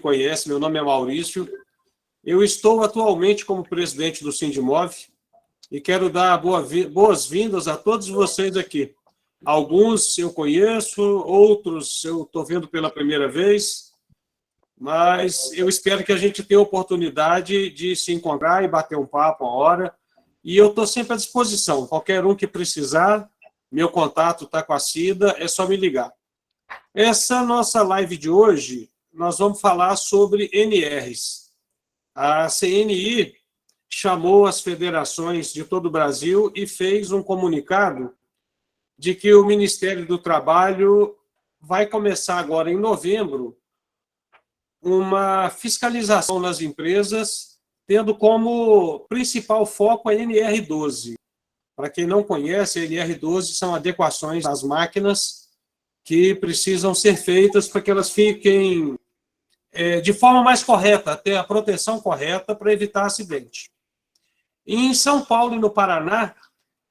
Conhece, meu nome é Maurício. Eu estou atualmente como presidente do Sindimov e quero dar boas-vindas a todos vocês aqui. Alguns eu conheço, outros eu estou vendo pela primeira vez, mas eu espero que a gente tenha a oportunidade de se encontrar e bater um papo uma hora. E eu estou sempre à disposição. Qualquer um que precisar, meu contato está com a Cida, é só me ligar. Essa nossa live de hoje, nós vamos falar sobre NRs. A CNI chamou as federações de todo o Brasil e fez um comunicado de que o Ministério do Trabalho vai começar agora, em novembro, uma fiscalização nas empresas, tendo como principal foco a NR12. Para quem não conhece, a NR12 são adequações das máquinas que precisam ser feitas para que elas fiquem de forma mais correta, ter a proteção correta para evitar acidente. E em São Paulo e no Paraná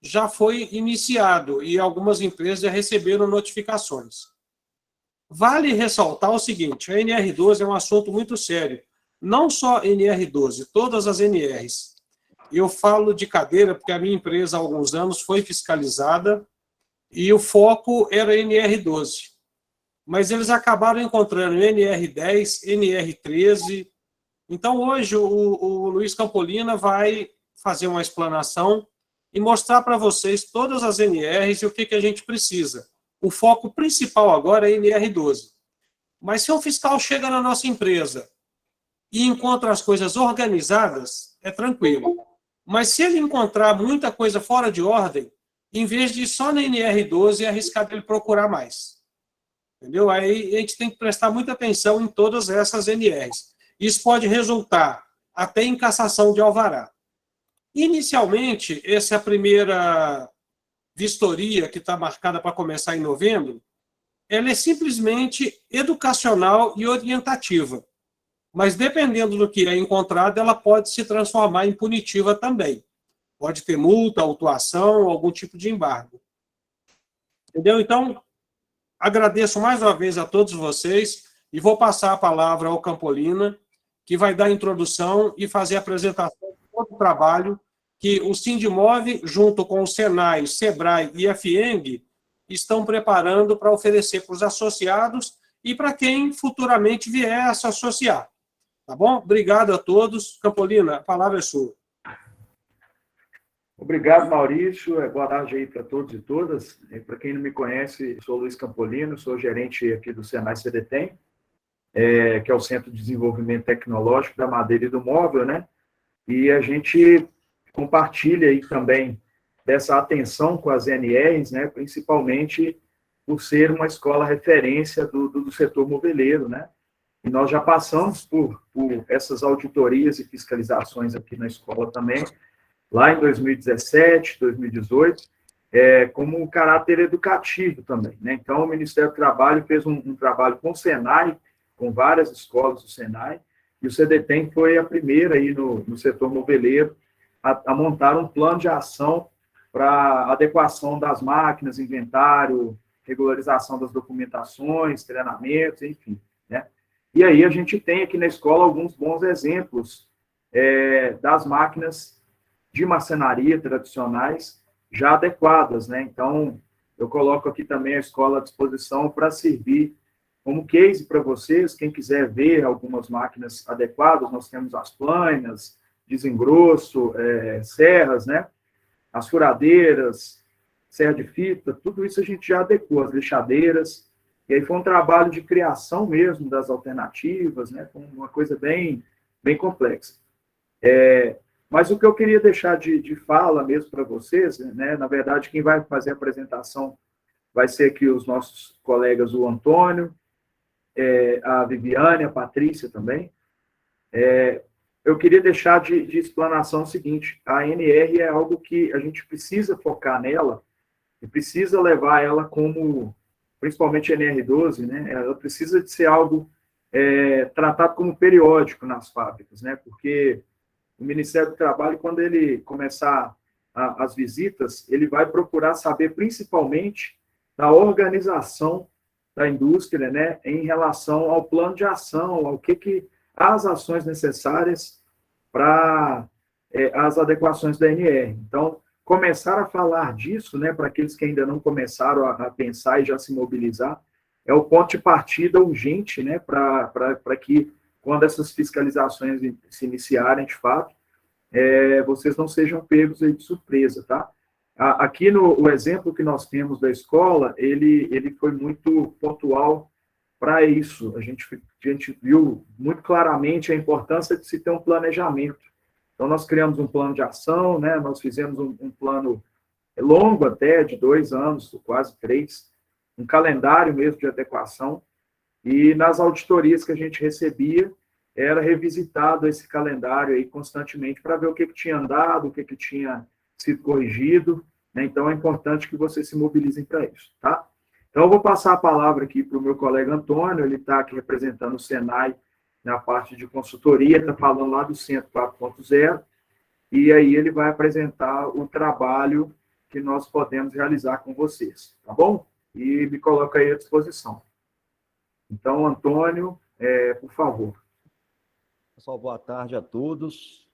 já foi iniciado e algumas empresas já receberam notificações. Vale ressaltar o seguinte, a NR12 é um assunto muito sério. Não só NR12, todas as NRs. Eu falo de cadeira porque a minha empresa há alguns anos foi fiscalizada e o foco era NR12. Mas eles acabaram encontrando NR10, NR13. Então, hoje, o Luiz Campolina vai fazer uma explanação e mostrar para vocês todas as NRs e o que a gente precisa. O foco principal agora é NR12. Mas se um fiscal chega na nossa empresa e encontra as coisas organizadas, é tranquilo. Mas se ele encontrar muita coisa fora de ordem, em vez de ir só na NR12, é arriscado ele procurar mais. Entendeu? Aí a gente tem que prestar muita atenção em todas essas NRs. Isso pode resultar até em cassação de alvará. Inicialmente, essa é a primeira vistoria que está marcada para começar em novembro. Ela é simplesmente educacional e orientativa. Mas, dependendo do que é encontrado, ela pode se transformar em punitiva também. Pode ter multa, autuação, algum tipo de embargo. Entendeu? Então, agradeço mais uma vez a todos vocês e vou passar a palavra ao Campolina, que vai dar a introdução e fazer a apresentação de todo o trabalho que o Sindimov, junto com o Senai, Sebrae e a FIENG, estão preparando para oferecer para os associados e para quem futuramente vier a se associar. Tá bom? Obrigado a todos. Campolina, a palavra é sua. Obrigado, Maurício. Boa tarde aí para todos e todas. Para quem não me conhece, sou Luiz Campolino, sou gerente aqui do Senai CDTEM, que é o Centro de Desenvolvimento Tecnológico da Madeira e do Móvel, né? E a gente compartilha aí também dessa atenção com as NRs, né? Principalmente por ser uma escola referência do setor moveleiro, né? E nós já passamos por essas auditorias e fiscalizações aqui na escola também, lá em 2017, 2018, como um caráter educativo também, né? Então, o Ministério do Trabalho fez um trabalho com o Senai, com várias escolas do Senai, e o CDTEM foi a primeira aí no setor moveleiro a montar um plano de ação para adequação das máquinas, inventário, regularização das documentações, treinamentos, enfim, né? E aí a gente tem aqui na escola alguns bons exemplos das máquinas de marcenaria tradicionais já adequadas, né? Então, eu coloco aqui também a escola à disposição para servir como case para vocês, quem quiser ver algumas máquinas adequadas, nós temos as plainas, desengrosso, serras, né? As furadeiras, serra de fita, tudo isso a gente já adequou, as lixadeiras, e aí foi um trabalho de criação mesmo das alternativas, né? Foi uma coisa bem complexa. Mas o que eu queria deixar de fala mesmo para vocês, né? Na verdade, quem vai fazer a apresentação vai ser aqui os nossos colegas, o Antônio, a Viviane, a Patrícia também. Eu queria deixar de explanação o seguinte: a NR é algo que a gente precisa focar nela e precisa levar ela como, principalmente a NR12, né? Ela precisa de ser algo tratado como periódico nas fábricas, né? Porque o Ministério do Trabalho, quando ele começar as visitas, ele vai procurar saber principalmente da organização da indústria, né, em relação ao plano de ação, ao que as ações necessárias para as adequações da NR. Então, começar a falar disso, né, para aqueles que ainda não começaram a pensar e já se mobilizar, é o ponto de partida urgente, né, para que, quando essas fiscalizações se iniciarem, de fato, vocês não sejam pegos aí de surpresa, tá? Aqui o exemplo que nós temos da escola, ele foi muito pontual para isso. A gente viu muito claramente a importância de se ter um planejamento. Então, nós criamos um plano de ação, né? Nós fizemos um plano longo até, de 2 anos, quase 3, um calendário mesmo de adequação, e nas auditorias que a gente recebia, era revisitado esse calendário aí constantemente para ver o que tinha andado, o que tinha sido corrigido, né? Então, é importante que vocês se mobilizem para isso, tá? Então, eu vou passar a palavra aqui para o meu colega Antônio, ele está aqui representando o Senai na parte de consultoria, está falando lá do Centro 4.0, e aí ele vai apresentar o trabalho que nós podemos realizar com vocês, tá bom? E me coloca aí à disposição. Então, Antônio, por favor. Pessoal, boa tarde a todos.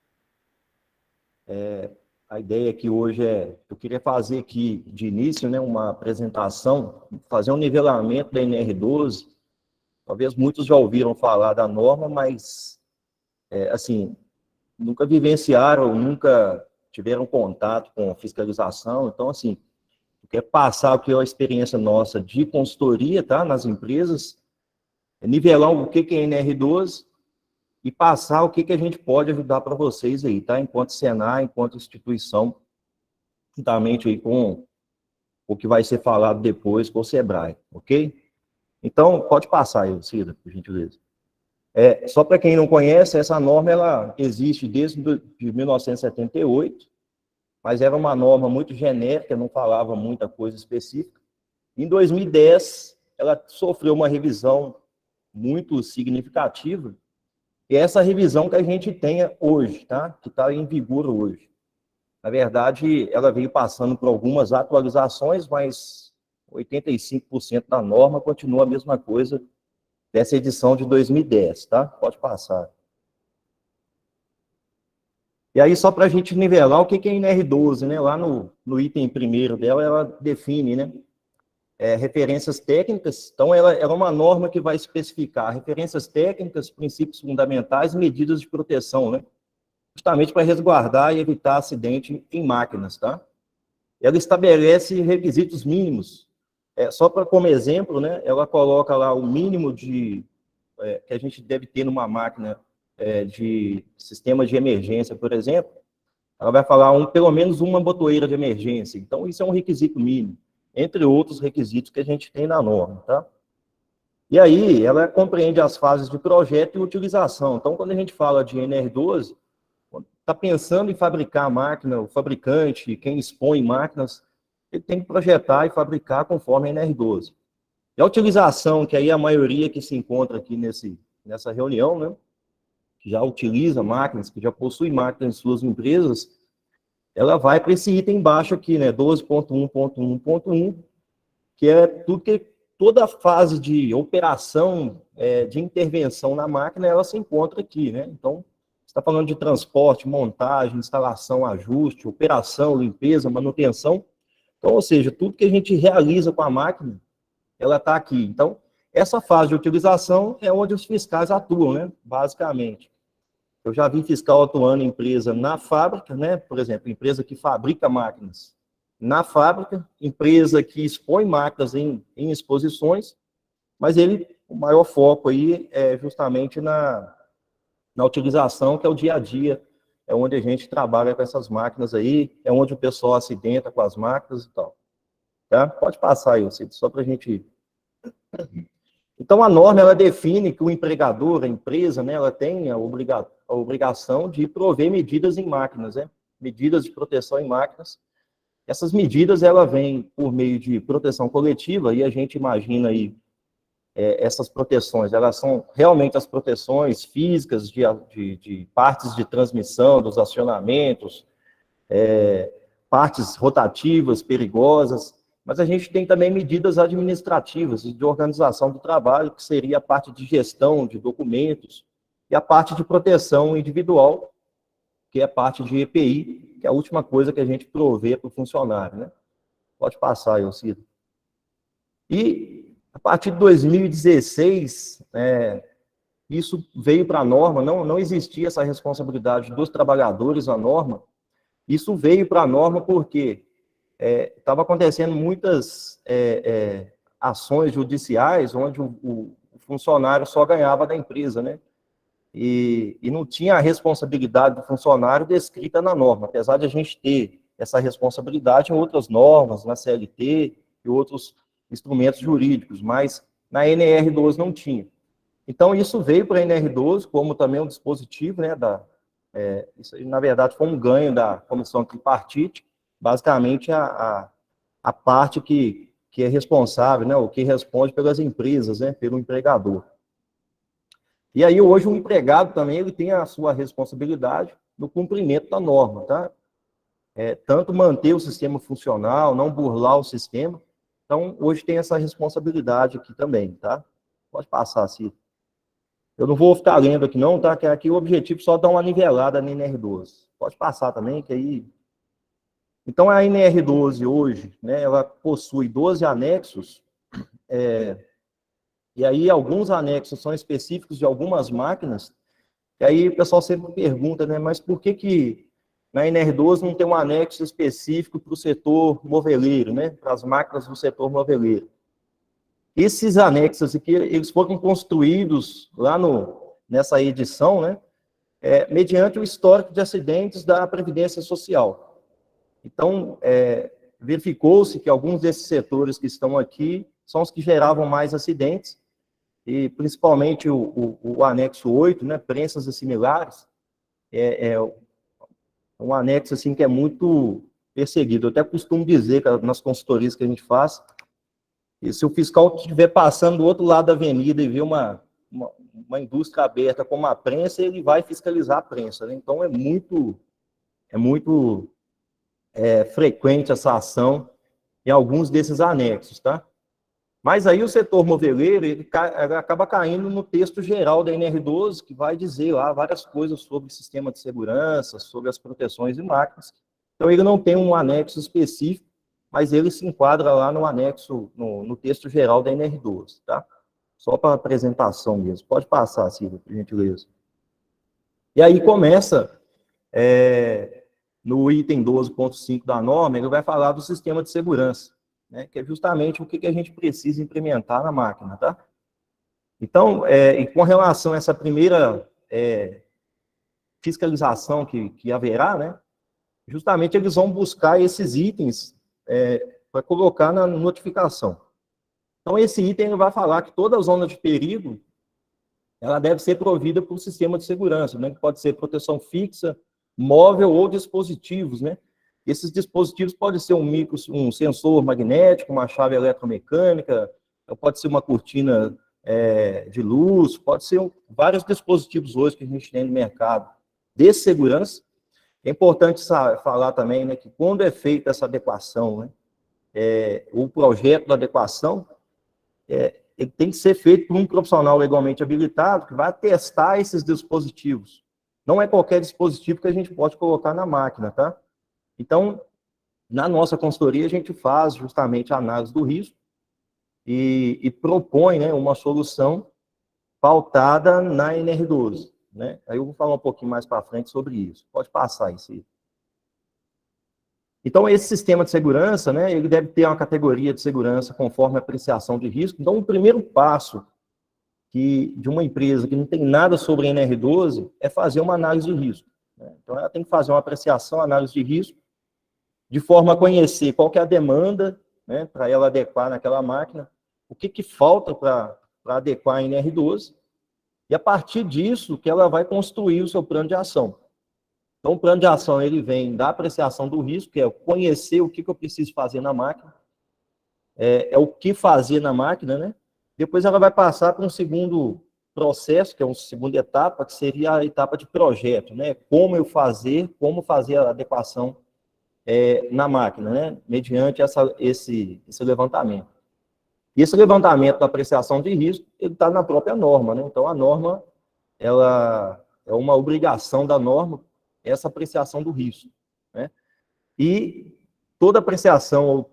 A ideia aqui hoje eu queria fazer aqui de início, né, uma apresentação, fazer um nivelamento da NR12. Talvez muitos já ouviram falar da norma, mas, assim, nunca vivenciaram, nunca tiveram contato com fiscalização. Então, assim, eu quero passar aqui a experiência nossa de consultoria, tá, nas empresas, nivelar o que é NR12, e passar o que a gente pode ajudar para vocês aí, tá? Enquanto Senai, enquanto instituição, juntamente aí com o que vai ser falado depois com o Sebrae, ok? Então, pode passar aí, Cida, por gentileza. Só para quem não conhece, essa norma, ela existe desde 1978, mas era uma norma muito genérica, não falava muita coisa específica. Em 2010, ela sofreu uma revisão muito significativa, e essa revisão que a gente tem hoje, tá? Que está em vigor hoje. Na verdade, ela veio passando por algumas atualizações, mas 85% da norma continua a mesma coisa dessa edição de 2010, tá? Pode passar. E aí, só para a gente nivelar, o que é NR12, né? Lá no item primeiro dela, ela define, né? Referências técnicas. Então, ela é uma norma que vai especificar referências técnicas, princípios fundamentais e medidas de proteção, né? Justamente para resguardar e evitar acidente em máquinas, tá? Ela estabelece requisitos mínimos. Só para como exemplo, né? Ela coloca lá o mínimo que a gente deve ter numa máquina de sistema de emergência, por exemplo. Ela vai falar pelo menos uma botoeira de emergência. Então, isso é um requisito mínimo, entre outros requisitos que a gente tem na norma, tá? E aí, ela compreende as fases de projeto e utilização. Então, quando a gente fala de NR12, está pensando em fabricar a máquina, o fabricante, quem expõe máquinas, ele tem que projetar e fabricar conforme a NR12. E a utilização, que aí a maioria que se encontra aqui nessa reunião, né, que já utiliza máquinas, que já possui máquinas em suas empresas, ela vai para esse item embaixo aqui, né, 12.1.1.1, que é toda a fase de operação, de intervenção na máquina, ela se encontra aqui, né? Então, está falando de transporte, montagem, instalação, ajuste, operação, limpeza, manutenção. Então, ou seja, tudo que a gente realiza com a máquina, ela está aqui. Então, essa fase de utilização é onde os fiscais atuam, né? Basicamente. Eu já vi fiscal atuando em empresa na fábrica, né? Por exemplo, empresa que fabrica máquinas na fábrica, empresa que expõe máquinas em exposições, mas o maior foco aí é justamente na utilização, que é o dia a dia, é onde a gente trabalha com essas máquinas aí, é onde o pessoal acidenta com as máquinas e tal. Tá? Pode passar aí, Cid, só para a gente ir. Então, a norma, ela define que o empregador, a empresa, né, ela tem a obrigação de prover medidas em máquinas, né? Medidas de proteção em máquinas. Essas medidas, ela vêm por meio de proteção coletiva, e a gente imagina aí, essas proteções, elas são realmente as proteções físicas de partes de transmissão, dos acionamentos, partes rotativas, perigosas, Mas a gente tem também medidas administrativas e de organização do trabalho, que seria a parte de gestão de documentos e a parte de proteção individual, que é a parte de EPI, que é a última coisa que a gente provê para o funcionário, né? Pode passar, Elcido. E a partir de 2016, isso veio para a norma, não existia essa responsabilidade dos trabalhadores, a norma. Isso veio para a norma porque estava acontecendo muitas ações judiciais onde o funcionário só ganhava da empresa, né? E não tinha a responsabilidade do funcionário descrita na norma, apesar de a gente ter essa responsabilidade em outras normas, na CLT e outros instrumentos jurídicos, mas na NR12 não tinha. Então, isso veio para a NR12 como também um dispositivo, né, isso na verdade foi um ganho da comissão tripartite, basicamente a parte que é responsável, né, o que responde pelas empresas, né, pelo empregador. E aí, hoje, o empregado também ele tem a sua responsabilidade no cumprimento da norma, tá? Tanto manter o sistema funcional, não burlar o sistema. Então, hoje tem essa responsabilidade aqui também, tá? Pode passar, Ciro. Eu não vou ficar lendo aqui não, tá? Que aqui o objetivo é só dar uma nivelada na NR12. Pode passar também, que aí... Então, a NR12 hoje, né, ela possui 12 anexos, e aí alguns anexos são específicos de algumas máquinas, e aí o pessoal sempre pergunta, né, mas por que na NR12 não tem um anexo específico para o setor moveleiro, né, para as máquinas do setor moveleiro? Esses anexos aqui, eles foram construídos lá nessa edição, né, mediante o histórico de acidentes da Previdência Social. Então, verificou-se que alguns desses setores que estão aqui são os que geravam mais acidentes, e principalmente o anexo 8, né, prensas assimilares, é um anexo assim, que é muito perseguido. Eu até costumo dizer, nas consultorias que a gente faz, e se o fiscal estiver passando do outro lado da avenida e ver uma indústria aberta como a prensa, ele vai fiscalizar a prensa, né? Então, é muito frequente essa ação em alguns desses anexos, tá? Mas aí o setor moveleiro, ele acaba caindo no texto geral da NR12, que vai dizer lá várias coisas sobre o sistema de segurança, sobre as proteções de máquinas. Então, ele não tem um anexo específico, mas ele se enquadra lá no anexo, no texto geral da NR12, tá? Só para apresentação mesmo. Pode passar, Silvia, por gentileza. E aí começa, no item 12.5 da norma, ele vai falar do sistema de segurança, né, que é justamente o que a gente precisa implementar na máquina, tá? Então, e com relação a essa primeira fiscalização que haverá, né, justamente eles vão buscar esses itens para colocar na notificação. Então, esse item vai falar que toda zona de perigo, ela deve ser provida por um sistema de segurança, né, que pode ser proteção fixa, móvel ou dispositivos, né? Esses dispositivos podem ser um sensor magnético, uma chave eletromecânica, pode ser uma cortina de luz, pode ser vários dispositivos hoje que a gente tem no mercado de segurança. É importante falar também, né, que quando é feita essa adequação, né, o projeto da adequação, ele tem que ser feito por um profissional legalmente habilitado que vai testar esses dispositivos. Não é qualquer dispositivo que a gente pode colocar na máquina, tá? Então, na nossa consultoria, a gente faz justamente a análise do risco e propõe, né, uma solução pautada na NR12, né? Aí eu vou falar um pouquinho mais para frente sobre isso. Pode passar isso aí. Então, esse sistema de segurança, né, ele deve ter uma categoria de segurança conforme a apreciação de risco. Então, o primeiro passo de uma empresa que não tem nada sobre NR12 é fazer uma análise de risco, né? Então, ela tem que fazer uma apreciação, análise de risco, de forma a conhecer qual que é a demanda, né, para ela adequar naquela máquina, o que falta para adequar a NR12, e a partir disso que ela vai construir o seu plano de ação. Então, o plano de ação ele vem da apreciação do risco, que é conhecer o que eu preciso fazer na máquina, o que fazer na máquina, né? Depois ela vai passar para um segundo processo, que é uma segunda etapa, que seria a etapa de projeto, né? Como fazer a adequação na máquina, né? Mediante esse levantamento. E esse levantamento da apreciação de risco, ele está na própria norma, né? Então, a norma, ela é uma obrigação da norma, essa apreciação do risco, né? E toda apreciação, ou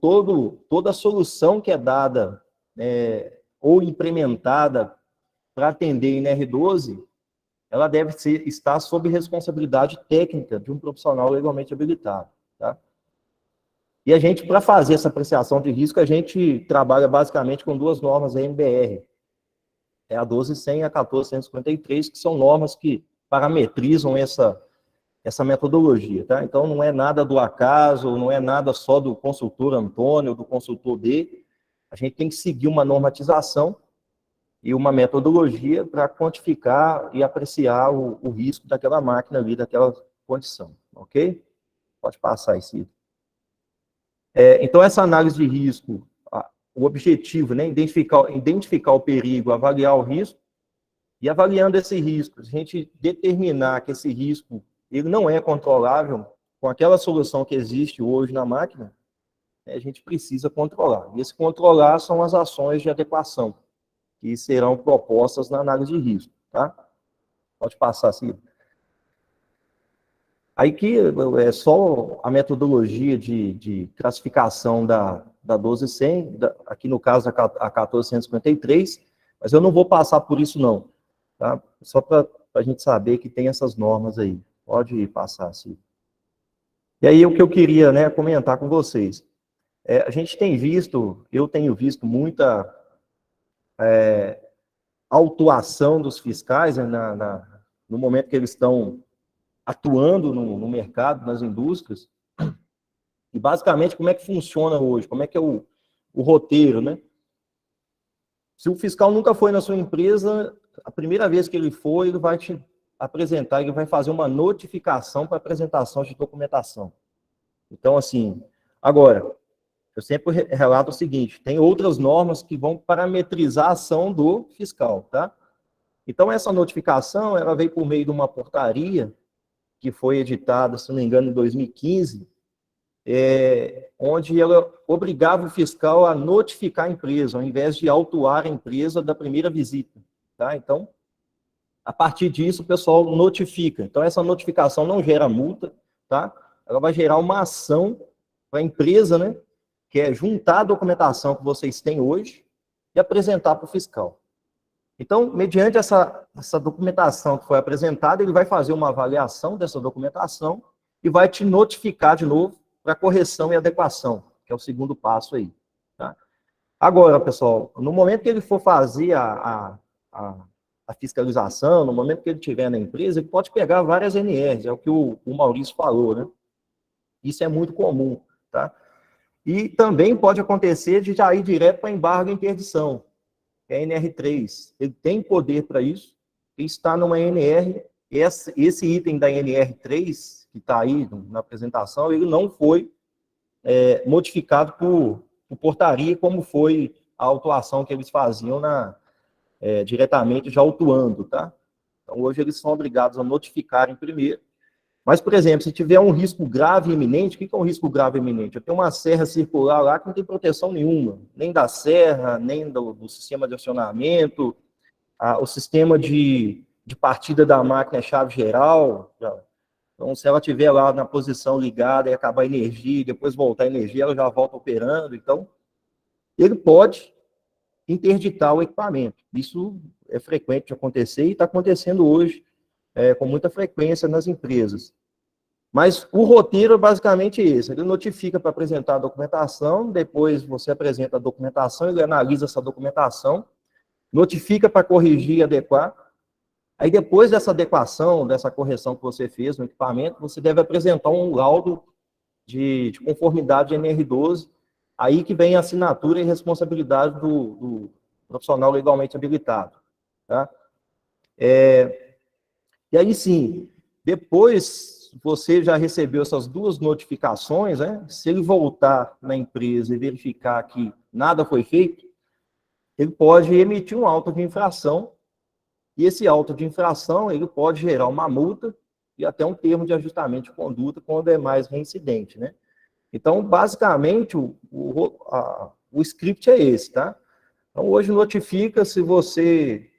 toda solução que é dada ou implementada para atender NR12, ela deve estar sob responsabilidade técnica de um profissional legalmente habilitado, tá? E a gente, para fazer essa apreciação de risco, a gente trabalha basicamente com duas normas da NBR. É a 12100 e a 14153, que são normas que parametrizam essa metodologia, tá? Então, não é nada do acaso, não é nada só do consultor Antônio, do consultor D. A gente tem que seguir uma normatização e uma metodologia para quantificar e apreciar o risco daquela máquina ali, daquela condição, ok? Pode passar aí, Cid. Então, essa análise de risco, o objetivo, né, identificar o perigo, avaliar o risco, e avaliando esse risco, a gente determinar que esse risco ele não é controlável com aquela solução que existe hoje na máquina, a gente precisa controlar. E esse controlar são as ações de adequação, que serão propostas na análise de risco, tá? Pode passar, assim. Aí que é só a metodologia de classificação da 12100, aqui no caso a 14153, mas eu não vou passar por isso não, tá? Só para a gente saber que tem essas normas aí. Pode passar, assim. E aí o que eu queria, né, comentar com vocês. A gente tem visto, eu tenho visto muita autuação dos fiscais, né, no momento que eles estão atuando no mercado, nas indústrias, e basicamente como é que funciona hoje, como é que é o roteiro, né? Se o fiscal nunca foi na sua empresa, a primeira vez que ele for, ele vai te apresentar, ele vai fazer uma notificação para apresentação de documentação. Então, assim, agora, eu sempre relato o seguinte, tem outras normas que vão parametrizar a ação do fiscal, tá? Então, essa notificação, ela veio por meio de uma portaria que foi editada, se não me engano, em 2015, onde ela obrigava o fiscal a notificar a empresa, ao invés de autuar a empresa da primeira visita, tá? Então, a partir disso, o pessoal notifica. Então, essa notificação não gera multa, tá? Ela vai gerar uma ação para a empresa, né? Que é juntar a documentação que vocês têm hoje e apresentar para o fiscal. Então, mediante essa documentação que foi apresentada, ele vai fazer uma avaliação dessa documentação e vai te notificar de novo para correção e adequação, que é o segundo passo aí. Tá? Agora, pessoal, no momento que ele for fazer a fiscalização, no momento que ele estiver na empresa, ele pode pegar várias NRs, é o que o Maurício falou, né? Isso é muito comum, tá? E também pode acontecer de já ir direto para embargo e interdição, que é a NR3. Ele tem poder para isso, e está numa NR, esse item da NR3, que está aí na apresentação, ele não foi modificado por portaria, como foi a autuação que eles faziam diretamente já autuando, tá? Então, hoje eles são obrigados a notificarem primeiro. Mas, por exemplo, se tiver um risco grave e iminente, o que é um risco grave e iminente? Eu tenho uma serra circular lá que não tem proteção nenhuma, nem da serra, nem do sistema de acionamento, o sistema de partida da máquina é chave geral. Então, se ela estiver lá na posição ligada e acabar a energia, e depois voltar a energia, ela já volta operando. Então, ele pode interditar o equipamento. Isso é frequente de acontecer e está acontecendo hoje com muita frequência nas empresas. Mas o roteiro é basicamente esse. Ele notifica para apresentar a documentação, depois você apresenta a documentação, ele analisa essa documentação, notifica para corrigir e adequar. Aí depois dessa adequação, dessa correção que você fez no equipamento, você deve apresentar um laudo de conformidade NR12, aí que vem a assinatura e responsabilidade do profissional legalmente habilitado. Tá? E aí sim, depois você já recebeu essas duas notificações, né? Se ele voltar na empresa e verificar que nada foi feito, ele pode emitir um auto de infração, e esse auto de infração ele pode gerar uma multa e até um termo de ajustamento de conduta quando é mais reincidente, né? Então, basicamente, o script é esse, tá? Então, hoje notifica se você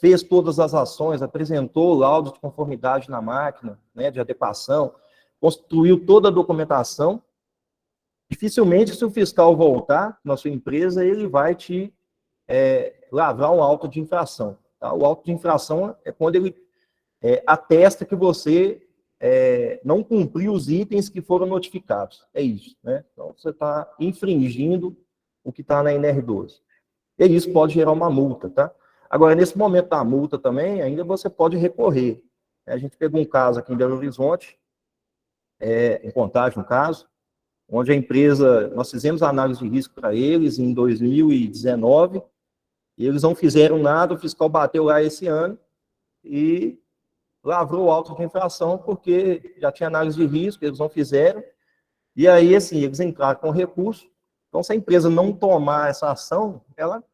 fez todas as ações, apresentou o laudo de conformidade na máquina, né, de adequação, construiu toda a documentação. Dificilmente, se o fiscal voltar na sua empresa, ele vai te lavrar um auto de infração. Tá? O auto de infração é quando ele atesta que você não cumpriu os itens que foram notificados. É isso, né? Então, você está infringindo o que está na NR12. E isso pode gerar uma multa, tá? Agora, nesse momento da multa também, ainda você pode recorrer. A gente pegou um caso aqui em Belo Horizonte, em Contagem, no caso, onde a empresa, nós fizemos análise de risco para eles em 2019, e eles não fizeram nada, o fiscal bateu lá esse ano e lavrou o auto de infração porque já tinha análise de risco, eles não fizeram, e aí, assim, eles entraram com recurso. Então, se a empresa não tomar essa ação,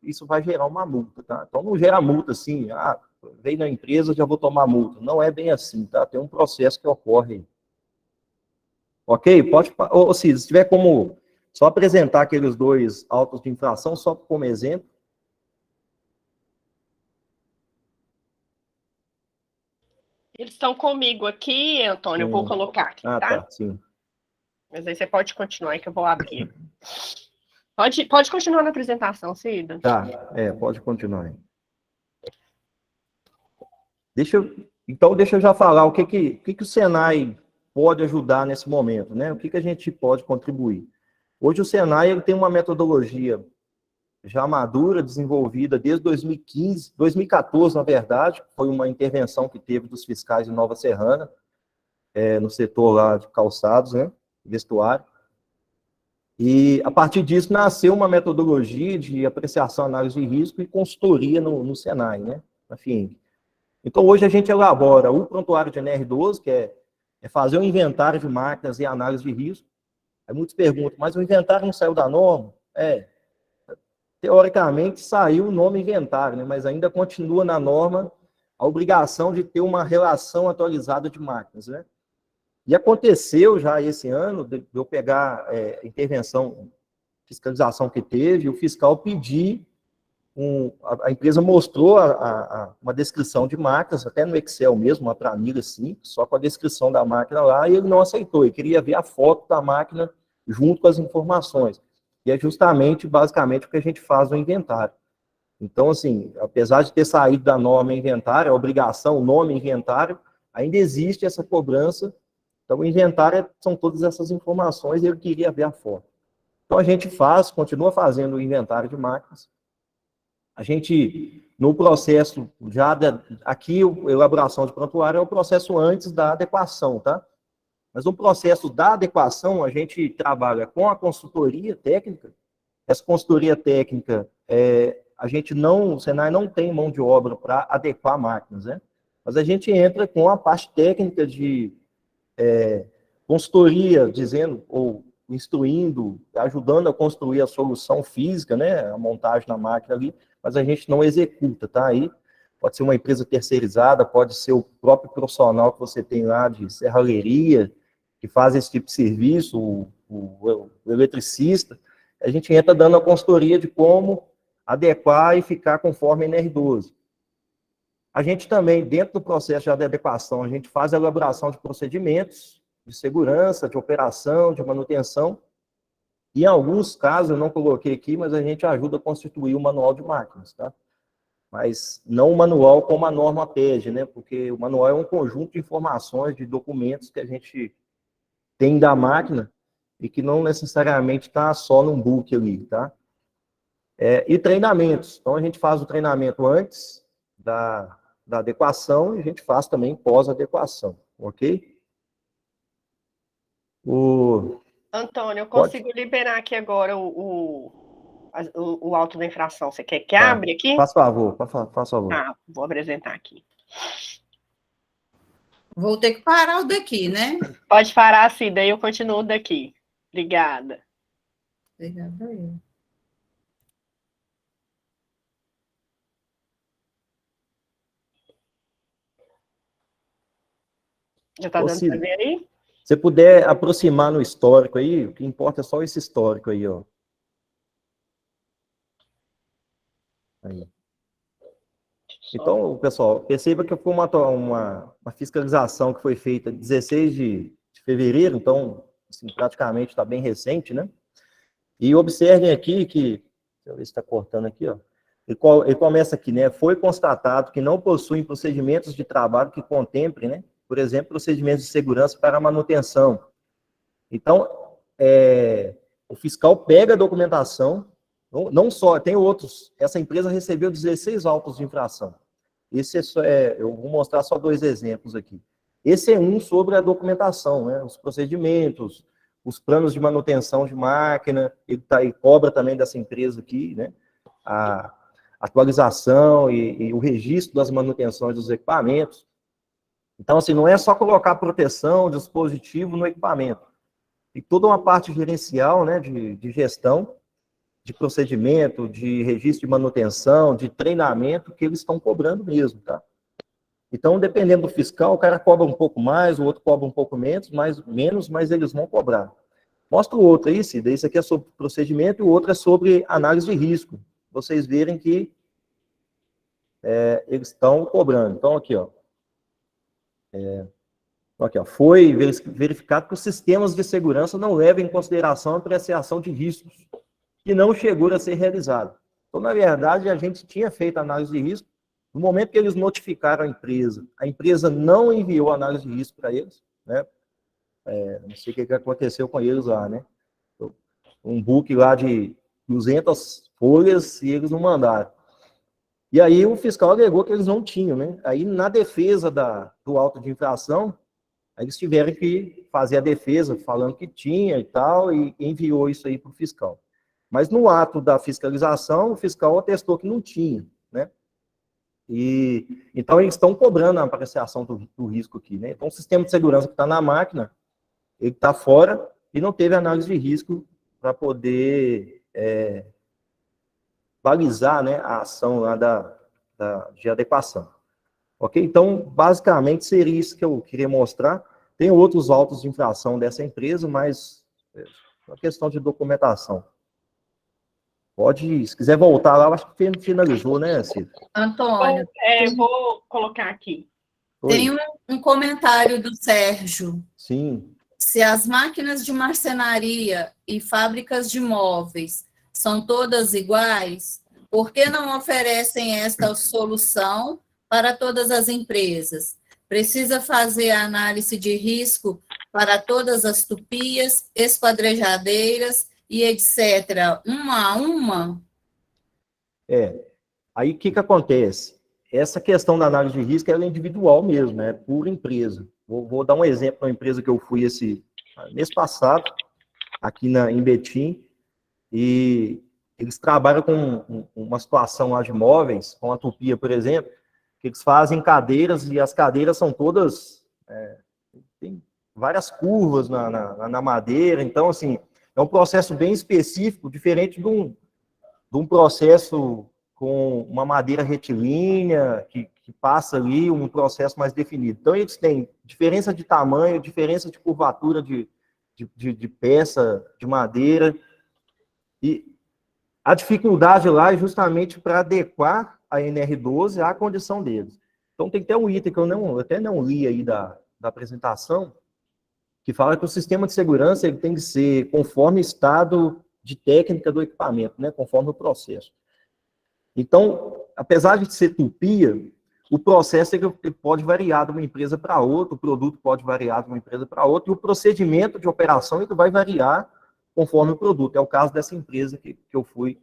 isso vai gerar uma multa, tá? Então, não gera multa assim, veio na empresa, já vou tomar multa. Não é bem assim, tá? Tem um processo que ocorre. Ok? Pode, ou se tiver como só apresentar aqueles 2 autos de infração, só como exemplo. Eles estão comigo aqui, Antônio, eu vou colocar aqui, tá? Tá, sim. Mas aí você pode continuar aí que eu vou abrir. Pode continuar na apresentação, Cida. Tá, pode continuar aí. Então, deixa eu já falar o que o Senai pode ajudar nesse momento, né? O que a gente pode contribuir. Hoje o Senai ele tem uma metodologia já madura, desenvolvida desde 2015, 2014, na verdade, foi uma intervenção que teve dos fiscais de Nova Serrana, no setor lá de calçados, né? Vestuário. E, a partir disso, nasceu uma metodologia de apreciação, análise de risco e consultoria no Senai, né? Na FIENG. Então, hoje a gente elabora o prontuário de NR12, que é fazer um inventário de máquinas e análise de risco. Aí muitos perguntam, mas o inventário não saiu da norma? Teoricamente saiu o nome inventário, né? Mas ainda continua na norma a obrigação de ter uma relação atualizada de máquinas, né? E aconteceu já esse ano de eu pegar intervenção, fiscalização que teve, o fiscal pedir, a empresa mostrou uma descrição de máquinas, até no Excel mesmo, uma planilha simples, só com a descrição da máquina lá, e ele não aceitou, ele queria ver a foto da máquina junto com as informações. E é justamente, basicamente, o que a gente faz no inventário. Então, assim, apesar de ter saído da norma inventário, a obrigação, o nome inventário, ainda existe essa cobrança. Então, o inventário são todas essas informações e ele queria ver a foto. Então, a gente continua fazendo o inventário de máquinas. A gente, no processo, aqui, a elaboração de prontuário é o processo antes da adequação, tá? Mas no processo da adequação, a gente trabalha com a consultoria técnica. Essa consultoria técnica, o Senai não tem mão de obra para adequar máquinas, né? Mas a gente entra com a parte técnica de consultoria, dizendo, ou instruindo, ajudando a construir a solução física, né? A montagem da máquina ali, mas a gente não executa, tá? Aí pode ser uma empresa terceirizada, pode ser o próprio profissional que você tem lá de serralheria, que faz esse tipo de serviço, o eletricista. A gente entra dando a consultoria de como adequar e ficar conforme a NR12. A gente também, dentro do processo de adequação, a gente faz a elaboração de procedimentos de segurança, de operação, de manutenção. E em alguns casos, eu não coloquei aqui, mas a gente ajuda a constituir o manual de máquinas, tá? Mas não o manual como a norma pede, né? Porque o manual é um conjunto de informações, de documentos que a gente tem da máquina e que não necessariamente está só num book ali, tá? E treinamentos. Então, a gente faz o treinamento antes da adequação e a gente faz também pós-adequação, ok? Antônio, eu consigo liberar aqui agora o auto da infração. Você quer que abra aqui? Faz favor, faz favor. Tá, vou apresentar aqui. Vou ter que parar o daqui, né? Pode parar, Cida, daí eu continuo daqui. Obrigada. Obrigada eu. Já está dando para ver aí? Se puder aproximar no histórico aí, o que importa é só esse histórico aí, ó. Aí. Então, pessoal, perceba que foi uma fiscalização que foi feita 16 de fevereiro, então, assim, praticamente está bem recente, né? E observem aqui que, deixa eu ver se está cortando aqui, ó. Ele começa aqui, né? Foi constatado que não possuem procedimentos de trabalho que contemplem, né? Por exemplo, procedimentos de segurança para manutenção. Então, o fiscal pega a documentação, não só, tem outros. Essa empresa recebeu 16 autos de infração. Esse eu vou mostrar só 2 exemplos aqui. Esse é um sobre a documentação, né? Os procedimentos, os planos de manutenção de máquina, ele cobra também dessa empresa aqui, né? A atualização e o registro das manutenções dos equipamentos. Então, assim, não é só colocar proteção, dispositivo no equipamento. Tem toda uma parte gerencial, né, de gestão, de procedimento, de registro de manutenção, de treinamento, que eles estão cobrando mesmo, tá? Então, dependendo do fiscal, o cara cobra um pouco mais, o outro cobra um pouco menos, mas eles vão cobrar. Mostra o outro aí, Cida. Esse aqui é sobre procedimento e o outro é sobre análise de risco. Vocês verem que eles estão cobrando. Então, aqui, ó. Aqui, ó. Foi verificado que os sistemas de segurança não levam em consideração a apreciação de riscos, que não chegou a ser realizado. Então, na verdade, a gente tinha feito análise de risco. No momento que eles notificaram a empresa não enviou análise de risco para eles, né? Não sei o que aconteceu com eles lá, né? Um book lá de 200 folhas e eles não mandaram. E aí o fiscal alegou que eles não tinham, né? Aí, na defesa do auto de infração, eles tiveram que fazer a defesa falando que tinha e tal, e enviou isso aí para o fiscal. Mas no ato da fiscalização, o fiscal atestou que não tinha, né? E então eles estão cobrando a apreciação do risco aqui, né? Então o sistema de segurança que está na máquina, ele está fora e não teve análise de risco para poder balizar, né, a ação lá de adequação. Ok? Então, basicamente, seria isso que eu queria mostrar. Tem outros autos de infração dessa empresa, mas é uma questão de documentação. Pode, se quiser voltar lá, acho que finalizou, né, Cida? Antônio, Vou colocar aqui. tem um comentário do Sérgio. Sim. Se as máquinas de marcenaria e fábricas de móveis são todas iguais, por que não oferecem esta solução para todas as empresas? Precisa fazer a análise de risco para todas as tupias, esquadrejadeiras e etc., uma a uma? Aí o que acontece? Essa questão da análise de risco ela é individual mesmo, né? Por empresa. Vou dar um exemplo de uma empresa que eu fui mês passado, aqui em Betim, e eles trabalham com uma situação lá de móveis, com a Tupia, por exemplo, que eles fazem cadeiras, e as cadeiras são todas, tem várias curvas na madeira, então, assim, é um processo bem específico, diferente de um processo com uma madeira retilínea, que passa ali um processo mais definido. Então, eles têm diferença de tamanho, diferença de curvatura de peça, de madeira, e a dificuldade lá é justamente para adequar a NR12 à condição deles. Então, tem até um item que eu até não li aí da apresentação, que fala que o sistema de segurança ele tem que ser conforme o estado de técnica do equipamento, né, conforme o processo. Então, apesar de ser tupia, o processo ele pode variar de uma empresa para outra, o produto pode variar de uma empresa para outra, e o procedimento de operação ele vai variar conforme o produto. É o caso dessa empresa que eu fui,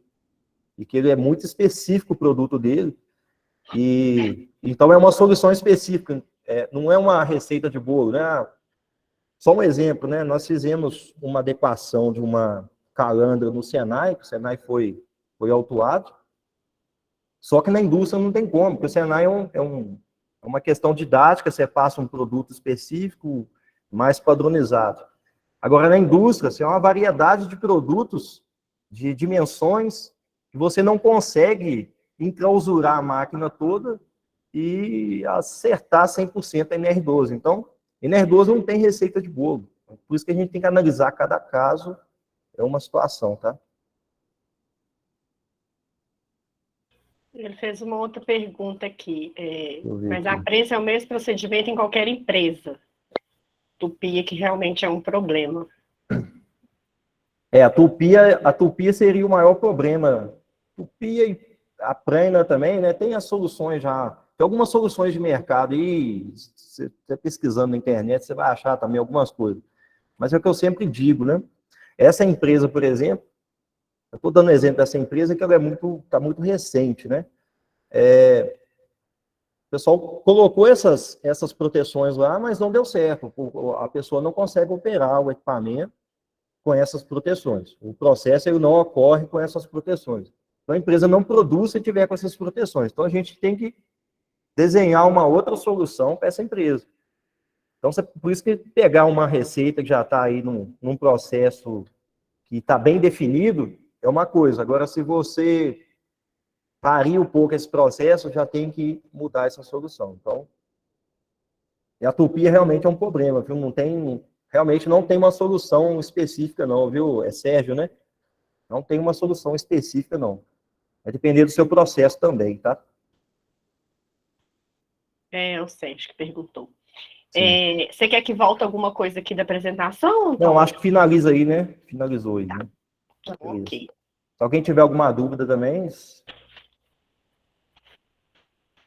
e que ele é muito específico o produto dele, e então é uma solução específica, não é uma receita de bolo, né? Só um exemplo, né? Nós fizemos uma adequação de uma calandra no Senai, que o Senai foi autuado, só que na indústria não tem como, porque o Senai é uma questão didática, você passa um produto específico, mais padronizado. Agora, na indústria, você é uma variedade de produtos, de dimensões, que você não consegue enclausurar a máquina toda e acertar 100% a NR12. Então, NR12 não tem receita de bolo. Por isso que a gente tem que analisar cada caso, é uma situação, tá? Ele fez uma outra pergunta aqui. Mas a aqui. prensa é o mesmo procedimento em qualquer empresa. Tupia que realmente é um problema. A tupia seria o maior problema. Tupia e a prena também, né? Tem as soluções já. Tem algumas soluções de mercado e você pesquisando na internet, você vai achar também algumas coisas. Mas é o que eu sempre digo, né? Essa empresa, por exemplo, eu estou dando exemplo dessa empresa que ela está muito recente, né? O pessoal colocou essas proteções lá, mas não deu certo. A pessoa não consegue operar o equipamento com essas proteções. O processo ele não ocorre com essas proteções. Então, a empresa não produz se tiver com essas proteções. Então, a gente tem que desenhar uma outra solução para essa empresa. Então, por isso que pegar uma receita que já está aí num processo que está bem definido, é uma coisa. Agora, se você varia um pouco esse processo, já tem que mudar essa solução. Então, e a tupia realmente é um problema, viu? Realmente não tem uma solução específica, não, viu? É Sérgio, né? Não tem uma solução específica, não. Vai depender do seu processo também, tá? É o Sérgio que perguntou. Você quer que volte alguma coisa aqui da apresentação? Não, acho que finaliza aí, né? Finalizou aí, né? Ok. Se alguém tiver alguma dúvida também...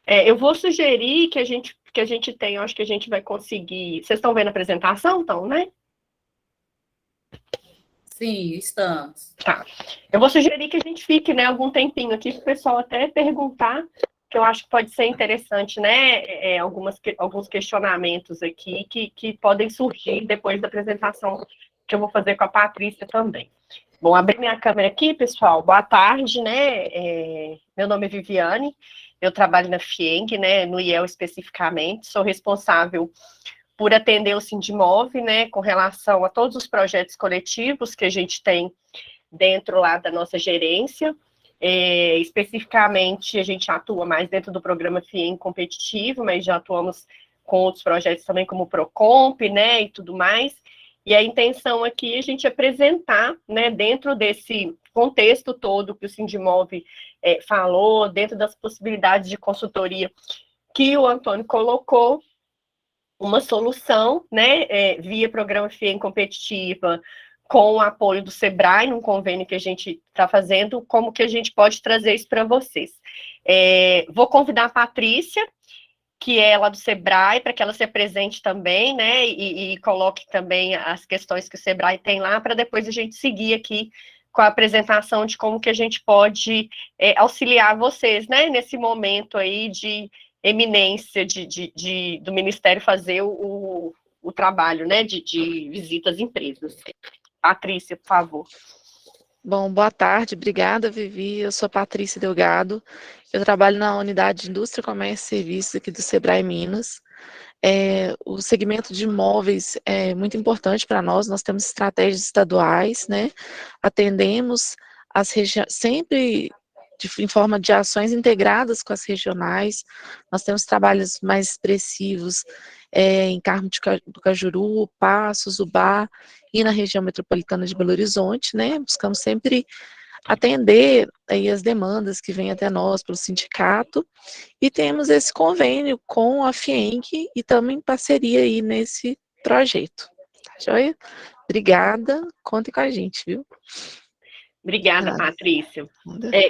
Eu vou sugerir que a gente tenha, acho que a gente vai conseguir... Vocês estão vendo a apresentação, então, né? Sim, estamos. Tá. Eu vou sugerir que a gente fique, né, algum tempinho aqui para o pessoal até perguntar, que eu acho que pode ser interessante, né? Alguns questionamentos aqui que podem surgir depois da apresentação que eu vou fazer com a Patrícia também. Bom, abri minha câmera aqui, pessoal. Boa tarde, né? Meu nome é Viviane, eu trabalho na FIENG, né? No IEL especificamente, sou responsável por atender o Sindimov, né, com relação a todos os projetos coletivos que a gente tem dentro lá da nossa gerência. Especificamente, a gente atua mais dentro do programa FIEM competitivo, mas já atuamos com outros projetos também, como o Procomp, né, e tudo mais. E a intenção aqui é a gente apresentar, né, dentro desse contexto todo que o Sindimov falou, dentro das possibilidades de consultoria que o Antônio colocou, uma solução, né, via programa FIEM competitiva, com o apoio do SEBRAE, num convênio que a gente está fazendo, como que a gente pode trazer isso para vocês. Vou convidar a Patrícia, que é lá do SEBRAE, para que ela se apresente também, né, e coloque também as questões que o SEBRAE tem lá, para depois a gente seguir aqui com a apresentação de como que a gente pode auxiliar vocês, né, nesse momento aí de eminência do Ministério fazer o trabalho, né, de visita às empresas. Patrícia, por favor. Bom, boa tarde, obrigada, Vivi. Eu sou Patrícia Delgado, eu trabalho na Unidade de Indústria, Comércio e Serviços aqui do SEBRAE Minas. O segmento de imóveis é muito importante para nós temos estratégias estaduais, né? Atendemos as regiões, sempre em forma de ações integradas com as regionais. Nós temos trabalhos mais expressivos em Carmo do Cajuru, Passos, Ubá e na região metropolitana de Belo Horizonte, né? Buscamos sempre atender aí as demandas que vêm até nós pelo sindicato e temos esse convênio com a FIENG e estamos em parceria aí nesse projeto. Tá joia? Obrigada, contem com a gente, viu? Obrigada, Patrícia.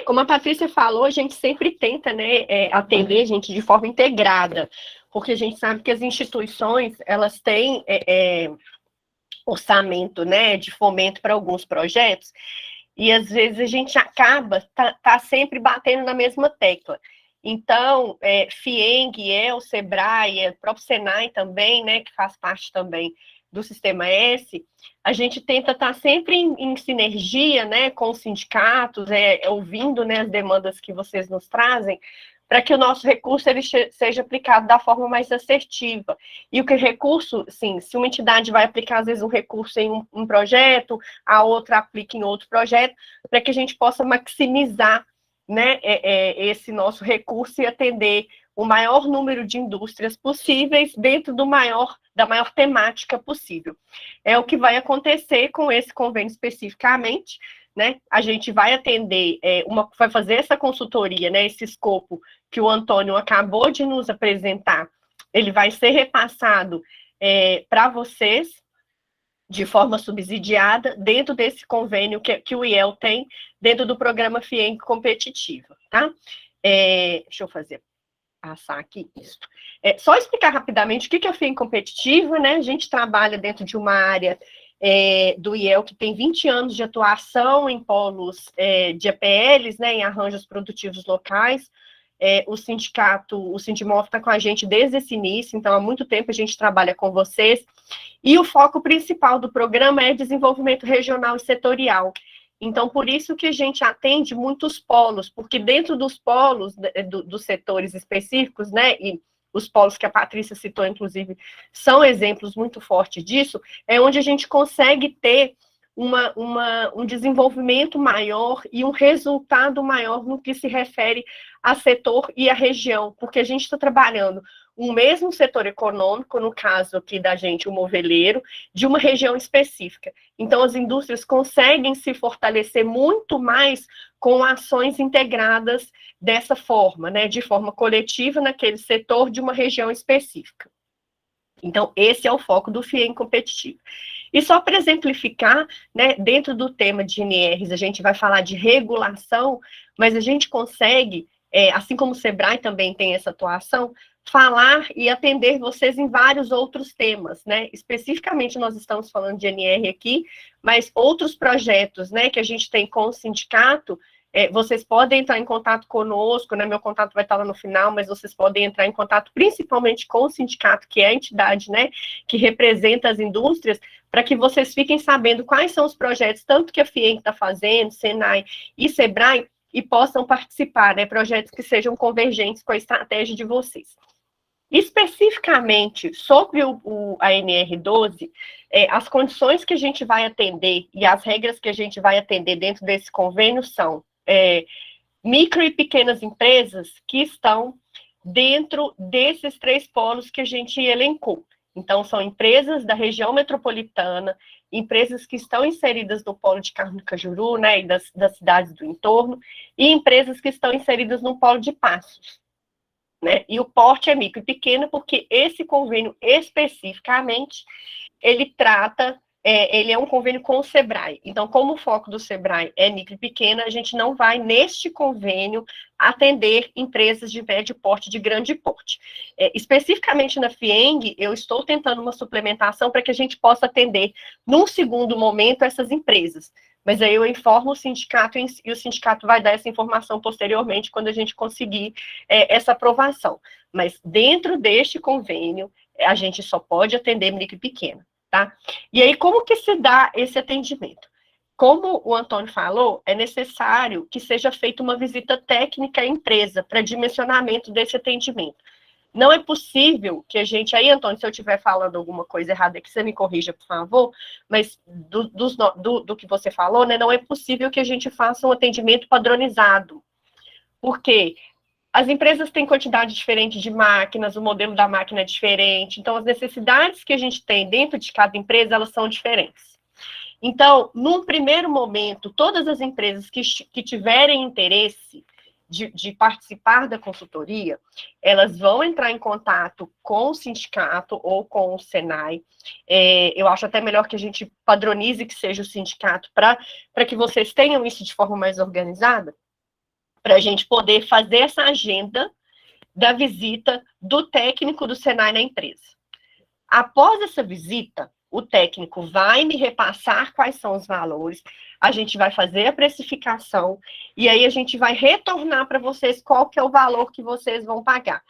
Como a Patrícia falou, a gente sempre tenta, né, atender a gente de forma integrada, porque a gente sabe que as instituições, elas têm orçamento, né, de fomento para alguns projetos, e às vezes a gente acaba tá sempre batendo na mesma tecla. Então, FIENG, o SEBRAE, o próprio SENAI também, né, que faz parte também do Sistema S, a gente tenta estar sempre em sinergia, né, com os sindicatos, ouvindo, né, as demandas que vocês nos trazem, para que o nosso recurso ele seja aplicado da forma mais assertiva. E o que recurso, sim, se uma entidade vai aplicar, às vezes, um recurso em um projeto, a outra aplica em outro projeto, para que a gente possa maximizar, né, esse nosso recurso e atender o maior número de indústrias possíveis dentro da maior temática possível. É o que vai acontecer com esse convênio especificamente, né? A gente vai atender, vai fazer essa consultoria, né? Esse escopo que o Antônio acabou de nos apresentar, ele vai ser repassado para vocês, de forma subsidiada, dentro desse convênio que o IEL tem, dentro do programa FIENG Competitiva, tá? Deixa eu passar aqui isso. Só explicar rapidamente o que é o FIENG Competitiva, né? A gente trabalha dentro de uma área do IEL que tem 20 anos de atuação em polos de APLs, né, em arranjos produtivos locais. O Sindimov está com a gente desde esse início, então há muito tempo a gente trabalha com vocês, e o foco principal do programa é desenvolvimento regional e setorial. Então, por isso que a gente atende muitos polos, porque dentro dos polos, dos setores específicos, né, e os polos que a Patrícia citou, inclusive, são exemplos muito fortes disso, é onde a gente consegue ter um desenvolvimento maior e um resultado maior no que se refere a setor e a região, porque a gente está trabalhando o mesmo setor econômico, no caso aqui da gente, o moveleiro, de uma região específica. Então, as indústrias conseguem se fortalecer muito mais com ações integradas dessa forma, né, de forma coletiva naquele setor de uma região específica. Então, esse é o foco do FIENG Competitivo. E só para exemplificar, né, dentro do tema de NRs, a gente vai falar de regulação, mas a gente consegue, assim como o SEBRAE também tem essa atuação, falar e atender vocês em vários outros temas, né? Especificamente nós estamos falando de NR aqui, mas outros projetos, né, que a gente tem com o sindicato, vocês podem entrar em contato conosco, né? Meu contato vai estar lá no final, mas vocês podem entrar em contato principalmente com o sindicato, que é a entidade, né, que representa as indústrias, para que vocês fiquem sabendo quais são os projetos, tanto que a FIENG está fazendo, Senai e SEBRAE, e possam participar, né, projetos que sejam convergentes com a estratégia de vocês. Especificamente sobre a NR12, as condições que a gente vai atender e as regras que a gente vai atender dentro desse convênio são micro e pequenas empresas que estão dentro desses 3 polos que a gente elencou. Então, são empresas da região metropolitana, empresas que estão inseridas no polo de Carmo do Cajuru, né, e das cidades do entorno, e empresas que estão inseridas no polo de Passos. Né? E o porte é micro e pequeno, porque esse convênio especificamente, ele é um convênio com o SEBRAE. Então, como o foco do SEBRAE é micro e pequena, a gente não vai, neste convênio, atender empresas de médio porte, de grande porte. Especificamente na FIENG, eu estou tentando uma suplementação para que a gente possa atender, num segundo momento, essas empresas. Mas aí eu informo o sindicato e o sindicato vai dar essa informação posteriormente quando a gente conseguir essa aprovação. Mas dentro deste convênio, a gente só pode atender micro e pequena, tá? E aí, como que se dá esse atendimento? Como o Antônio falou, é necessário que seja feita uma visita técnica à empresa para dimensionamento desse atendimento. Não é possível que a gente... Aí, Antônio, se eu estiver falando alguma coisa errada aqui, você me corrija, por favor, mas do que você falou, né, não é possível que a gente faça um atendimento padronizado. Por quê? As empresas têm quantidade diferente de máquinas, o modelo da máquina é diferente, então as necessidades que a gente tem dentro de cada empresa, elas são diferentes. Então, num primeiro momento, todas as empresas que tiverem interesse de participar da consultoria, elas vão entrar em contato com o sindicato ou com o Senai. Eu acho até melhor que a gente padronize que seja o sindicato, para que vocês tenham isso de forma mais organizada, para a gente poder fazer essa agenda da visita do técnico do Senai na empresa. Após essa visita, o técnico vai me repassar quais são os valores, a gente vai fazer a precificação, e aí a gente vai retornar para vocês qual que é o valor que vocês vão pagar.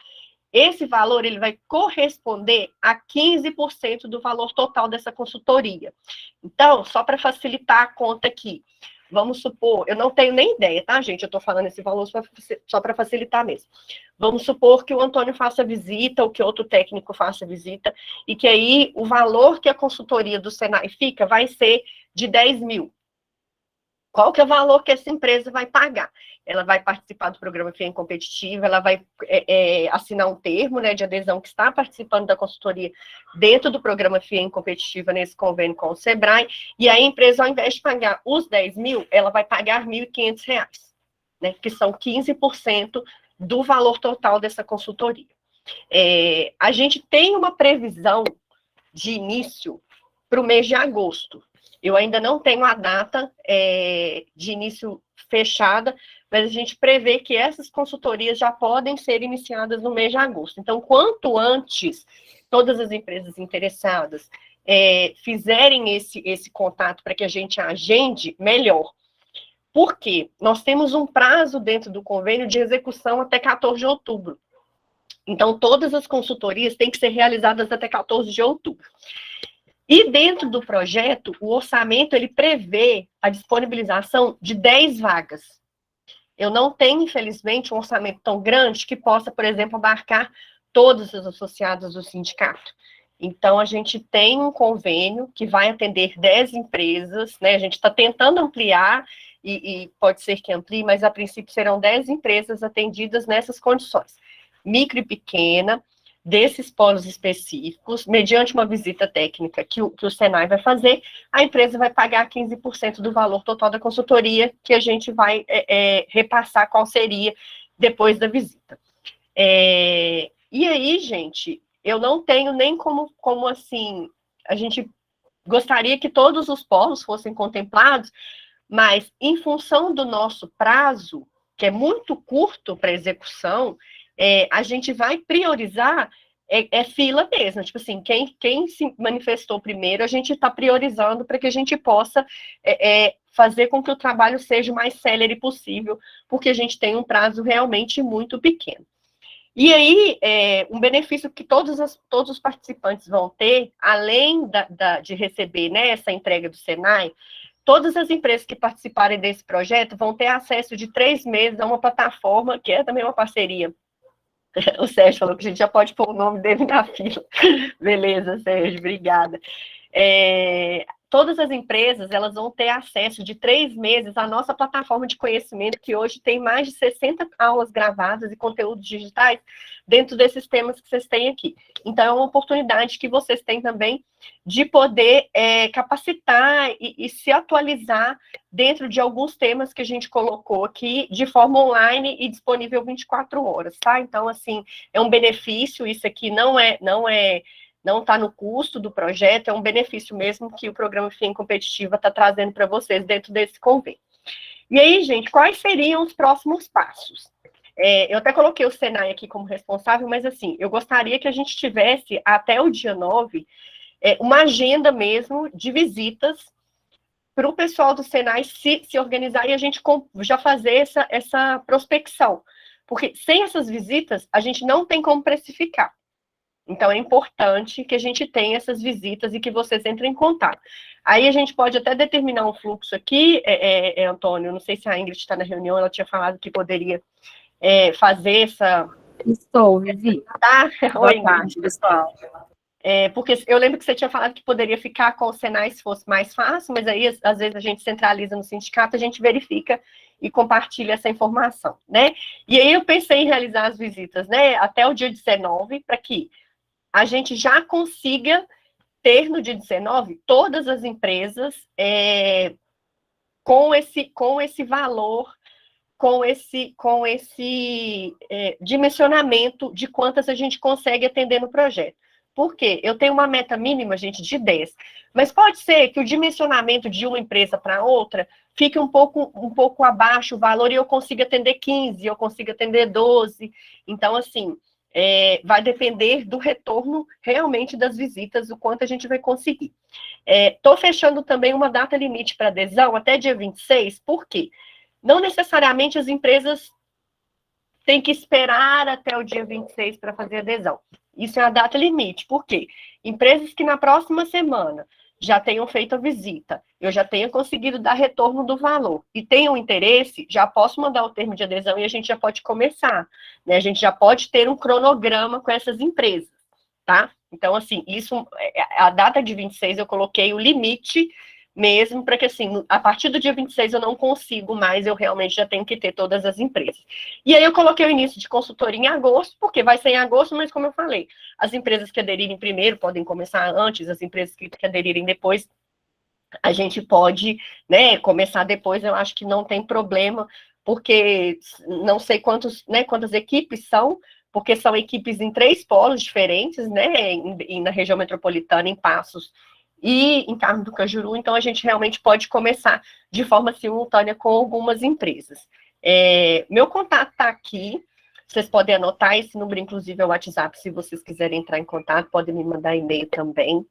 Esse valor, ele vai corresponder a 15% do valor total dessa consultoria. Então, só para facilitar a conta aqui, vamos supor, eu não tenho nem ideia, tá, gente? Eu estou falando esse valor só para facilitar mesmo. Vamos supor que o Antônio faça visita, ou que outro técnico faça visita, e que aí o valor que a consultoria do Senai fica vai ser de 10 mil. Qual que é o valor que essa empresa vai pagar? Ela vai participar do programa FIEM Competitivo, ela vai assinar um termo, né, de adesão que está participando da consultoria dentro do programa FIEM Competitivo, nesse convênio com o SEBRAE, e aí a empresa, ao invés de pagar os 10 mil, ela vai pagar R$ 1.500, né, que são 15% do valor total dessa consultoria. A gente tem uma previsão de início para o mês de agosto. Eu ainda não tenho a data de início fechada, mas a gente prevê que essas consultorias já podem ser iniciadas no mês de agosto. Então, quanto antes todas as empresas interessadas fizerem esse contato para que a gente agende, melhor. Por quê? Nós temos um prazo dentro do convênio de execução até 14 de outubro. Então, todas as consultorias têm que ser realizadas até 14 de outubro. E dentro do projeto, o orçamento, ele prevê a disponibilização de 10 vagas. Eu não tenho, infelizmente, um orçamento tão grande que possa, por exemplo, abarcar todos os associados do sindicato. Então, a gente tem um convênio que vai atender 10 empresas, né? A gente está tentando ampliar, e pode ser que amplie, mas a princípio serão 10 empresas atendidas nessas condições. Micro e pequena, desses polos específicos, mediante uma visita técnica que o Senai vai fazer, a empresa vai pagar 15% do valor total da consultoria, que a gente vai repassar qual seria depois da visita. E aí, gente, eu não tenho nem como assim, a gente gostaria que todos os polos fossem contemplados, mas em função do nosso prazo, que é muito curto para execução, a gente vai priorizar fila mesmo, tipo assim, quem se manifestou primeiro, a gente está priorizando para que a gente possa fazer com que o trabalho seja o mais célere possível, porque a gente tem um prazo realmente muito pequeno. E aí, um benefício que todos os participantes vão ter, além de receber, né, essa entrega do Senai, todas as empresas que participarem desse projeto vão ter acesso de 3 meses a uma plataforma, que é também uma parceria. O Sérgio falou que a gente já pode pôr o nome dele na fila. Beleza, Sérgio, obrigada. Todas as empresas, elas vão ter acesso de 3 meses à nossa plataforma de conhecimento, que hoje tem mais de 60 aulas gravadas e conteúdos digitais dentro desses temas que vocês têm aqui. Então, é uma oportunidade que vocês têm também de poder capacitar e se atualizar dentro de alguns temas que a gente colocou aqui de forma online e disponível 24 horas, tá? Então, assim, é um benefício, isso aqui não está no custo do projeto, é um benefício mesmo que o programa FIEM Competitiva está trazendo para vocês dentro desse convênio. E aí, gente, quais seriam os próximos passos? Eu até coloquei o Senai aqui como responsável, mas assim, eu gostaria que a gente tivesse até o dia 9 uma agenda mesmo de visitas para o pessoal do Senai se organizar e a gente já fazer essa prospecção. Porque sem essas visitas, a gente não tem como precificar. Então, é importante que a gente tenha essas visitas e que vocês entrem em contato. Aí, a gente pode até determinar um fluxo aqui, Antônio, não sei se a Ingrid está na reunião, ela tinha falado que poderia fazer essa... Estou, Vivi. Tá? Boa Oi, tarde, pessoal. Porque eu lembro que você tinha falado que poderia ficar com o Senai se fosse mais fácil, mas aí, às vezes, a gente centraliza no sindicato, a gente verifica e compartilha essa informação, né? E aí, eu pensei em realizar as visitas, né, até o dia 19, para que a gente já consiga ter no dia 19 todas as empresas com esse valor, com esse dimensionamento de quantas a gente consegue atender no projeto. Por quê? Eu tenho uma meta mínima, gente, de 10, mas pode ser que o dimensionamento de uma empresa para outra fique um pouco abaixo o valor e eu consiga atender 15, eu consiga atender 12. Então, assim, vai depender do retorno realmente das visitas, o quanto a gente vai conseguir. Estou fechando também uma data limite para adesão até dia 26, por quê? Não necessariamente as empresas têm que esperar até o dia 26 para fazer adesão. Isso é a data limite, por quê? Empresas que na próxima semana já tenham feito a visita, eu já tenha conseguido dar retorno do valor e tenham interesse, já posso mandar o termo de adesão e a gente já pode começar, né? A gente já pode ter um cronograma com essas empresas, tá? Então, assim, a data de 26 eu coloquei o limite, mesmo para que, assim, a partir do dia 26 eu não consigo mais, eu realmente já tenho que ter todas as empresas. E aí eu coloquei o início de consultoria em agosto, porque vai ser em agosto, mas como eu falei, as empresas que aderirem primeiro podem começar antes, as empresas que aderirem depois, a gente pode, né, começar depois, eu acho que não tem problema, porque não sei quantas equipes são, porque são equipes em 3 polos diferentes, né, na região metropolitana, em Passos e em Carmo do Cajuru, então a gente realmente pode começar de forma simultânea com algumas empresas. Meu contato está aqui, vocês podem anotar, esse número, inclusive, é o WhatsApp, se vocês quiserem entrar em contato, podem me mandar e-mail também.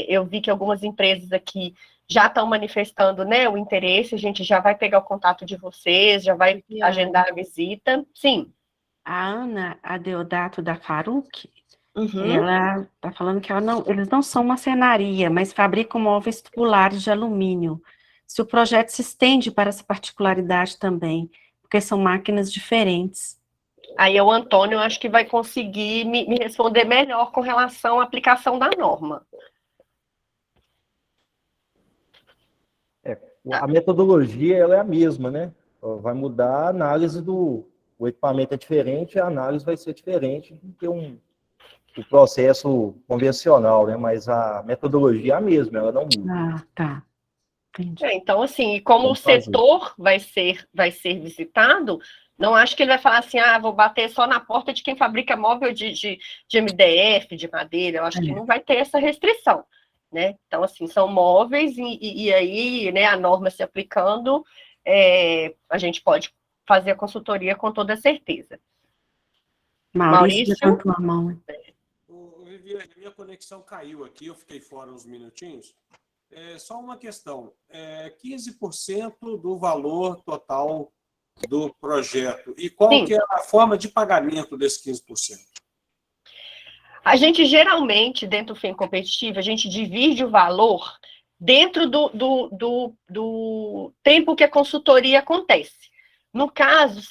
Eu vi que algumas empresas aqui já estão manifestando, né, o interesse, a gente já vai pegar o contato de vocês, já vai agendar a visita. Sim. A Ana Adeodato da Faruc, Uhum. ela está falando que eles não são marcenaria, mas fabricam móveis tubulares de alumínio. Se o projeto se estende para essa particularidade também, porque são máquinas diferentes. Aí o Antônio, acho que vai conseguir me responder melhor com relação à aplicação da norma. A metodologia ela é a mesma, né? Vai mudar a análise o equipamento é diferente, a análise vai ser diferente do que o processo convencional, né? Mas a metodologia é a mesma, ela não muda. Ah, tá. Entendi. Então, assim, como o setor vai ser visitado, não acho que ele vai falar assim, vou bater só na porta de quem fabrica móvel de MDF, de madeira, eu acho que não vai ter essa restrição, né? Então, assim, são móveis e aí, né, a norma se aplicando, a gente pode fazer a consultoria com toda certeza. Maurício levantou a mão. Viviane, minha conexão caiu aqui, eu fiquei fora uns minutinhos. Só uma questão, 15% do valor total do projeto. E qual que é a forma de pagamento desse 15%? A gente, geralmente, dentro do FEM competitivo, a gente divide o valor dentro do tempo que a consultoria acontece. No caso,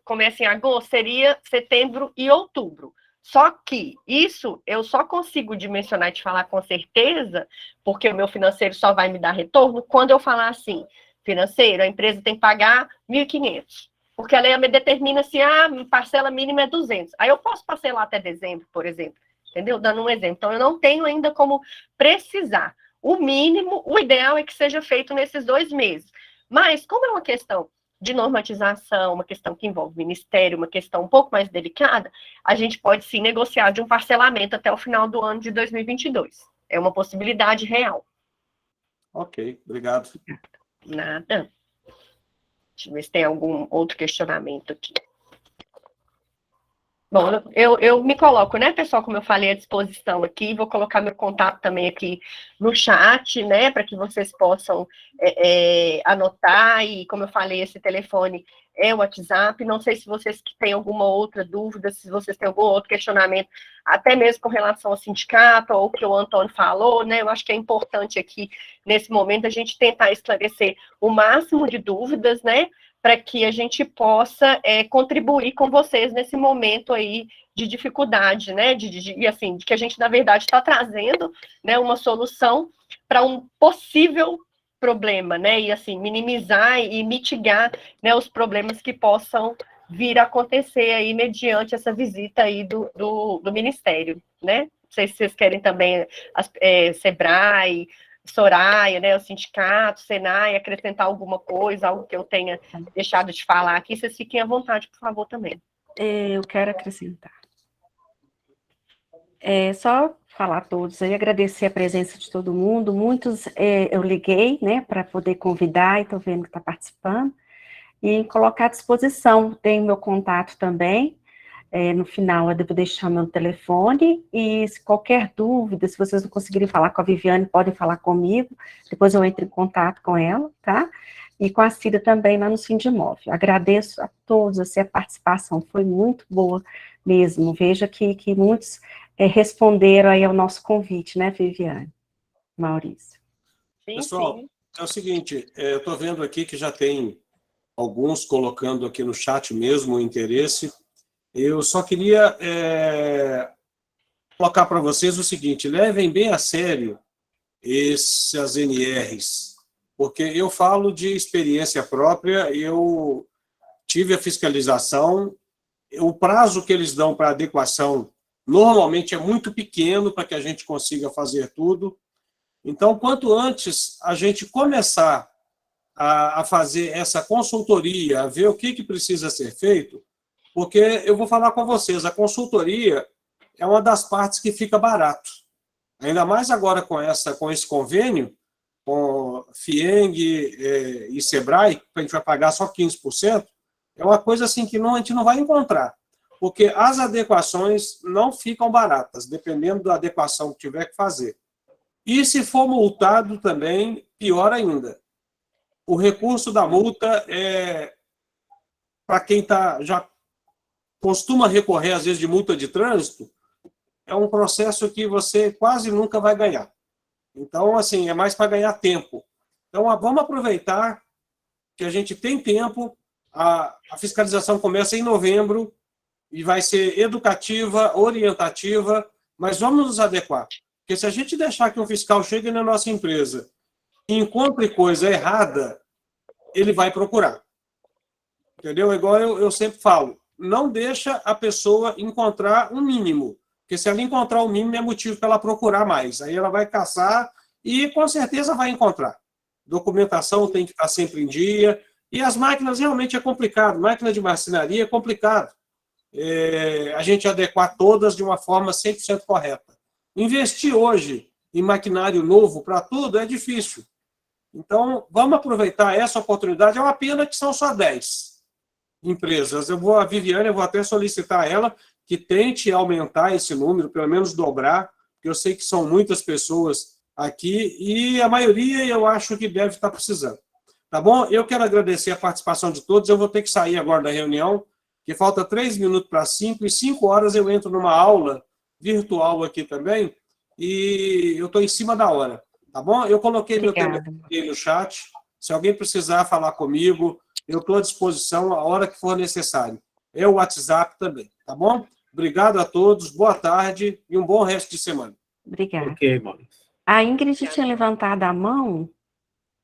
começa em agosto, seria setembro e outubro. Só que isso eu só consigo dimensionar e te falar com certeza, porque o meu financeiro só vai me dar retorno quando eu falar assim, financeiro, a empresa tem que pagar 1.500, porque a lei me determina se a parcela mínima é 200. Aí eu posso parcelar até dezembro, por exemplo, entendeu? Dando um exemplo. Então, eu não tenho ainda como precisar. O mínimo, o ideal é que seja feito nesses 2 meses. Mas, como é uma questão de normatização, uma questão que envolve o Ministério, uma questão um pouco mais delicada, a gente pode sim negociar de um parcelamento até o final do ano de 2022. É uma possibilidade real. Ok, obrigado. Nada. Deixa eu ver se tem algum outro questionamento aqui. Bom, eu me coloco, né, pessoal, como eu falei, à disposição aqui, vou colocar meu contato também aqui no chat, né, para que vocês possam anotar, e como eu falei, esse telefone é o WhatsApp, não sei se vocês têm alguma outra dúvida, se vocês têm algum outro questionamento, até mesmo com relação ao sindicato, ou o que o Antônio falou, né, eu acho que é importante aqui, nesse momento, a gente tentar esclarecer o máximo de dúvidas, né, para que a gente possa contribuir com vocês nesse momento aí de dificuldade, né, e assim, de que a gente, na verdade, está trazendo, né, uma solução para um possível problema, né, e assim, minimizar e mitigar, né, os problemas que possam vir a acontecer aí mediante essa visita aí do Ministério, né, não sei se vocês querem também SEBRAE, Soraya, né, o sindicato, Senai, acrescentar alguma coisa, algo que eu tenha deixado de falar aqui, vocês fiquem à vontade, por favor, também. Eu quero acrescentar. Só falar a todos aí, agradecer a presença de todo mundo, muitos eu liguei, né, para poder convidar, e estou vendo que está participando, e colocar à disposição, tem meu contato também, no final eu devo deixar meu telefone, e se qualquer dúvida, se vocês não conseguirem falar com a Viviane, podem falar comigo, depois eu entro em contato com ela, tá? E com a Cida também lá no Sindimov. Agradeço a todos, assim, a participação foi muito boa mesmo, veja que muitos responderam aí ao nosso convite, né, Viviane? Maurício. Sim, pessoal, sim. É o seguinte, eu estou vendo aqui que já tem alguns colocando aqui no chat mesmo o interesse. Eu só queria colocar para vocês o seguinte, levem bem a sério essas NRs? Porque eu falo de experiência própria, eu tive a fiscalização, o prazo que eles dão para adequação normalmente é muito pequeno para que a gente consiga fazer tudo. Então, quanto antes a gente começar a fazer essa consultoria, a ver o que precisa ser feito, porque eu vou falar com vocês, a consultoria é uma das partes que fica barato. Ainda mais agora com esse convênio, com FIENG e SEBRAE, que a gente vai pagar só 15%, é uma coisa assim que a gente não vai encontrar, porque as adequações não ficam baratas, dependendo da adequação que tiver que fazer. E se for multado também, pior ainda. O recurso da multa para quem já costuma recorrer, às vezes, de multa de trânsito, é um processo que você quase nunca vai ganhar. Então, assim, é mais para ganhar tempo. Então, vamos aproveitar que a gente tem tempo, a fiscalização começa em novembro e vai ser educativa, orientativa, mas vamos nos adequar. Porque se a gente deixar que um fiscal chegue na nossa empresa e encontre coisa errada, ele vai procurar. Entendeu? Igual eu sempre falo, não deixa a pessoa encontrar um mínimo, porque se ela encontrar o mínimo é motivo para ela procurar mais. Aí ela vai caçar e com certeza vai encontrar. Documentação tem que estar sempre em dia, e as máquinas realmente é complicado, máquina de marcenaria é complicado. A gente adequar todas de uma forma 100% correta. Investir hoje em maquinário novo para tudo é difícil. Então, vamos aproveitar essa oportunidade. É uma pena que são só 10 empresas. A Viviane, eu vou até solicitar a ela que tente aumentar esse número, pelo menos dobrar, porque eu sei que são muitas pessoas aqui e a maioria eu acho que deve estar precisando. Tá bom? Eu quero agradecer a participação de todos. Eu vou ter que sair agora da reunião, que falta 3 minutos para 5, e 5 horas eu entro numa aula virtual aqui também, e eu estou em cima da hora. Tá bom? Eu coloquei meu telefone no chat. Se alguém precisar falar comigo, eu estou à disposição a hora que for necessário. É o WhatsApp também, tá bom? Obrigado a todos, boa tarde e um bom resto de semana. Obrigada. Ok, Maurício. A Ingrid tinha levantado a mão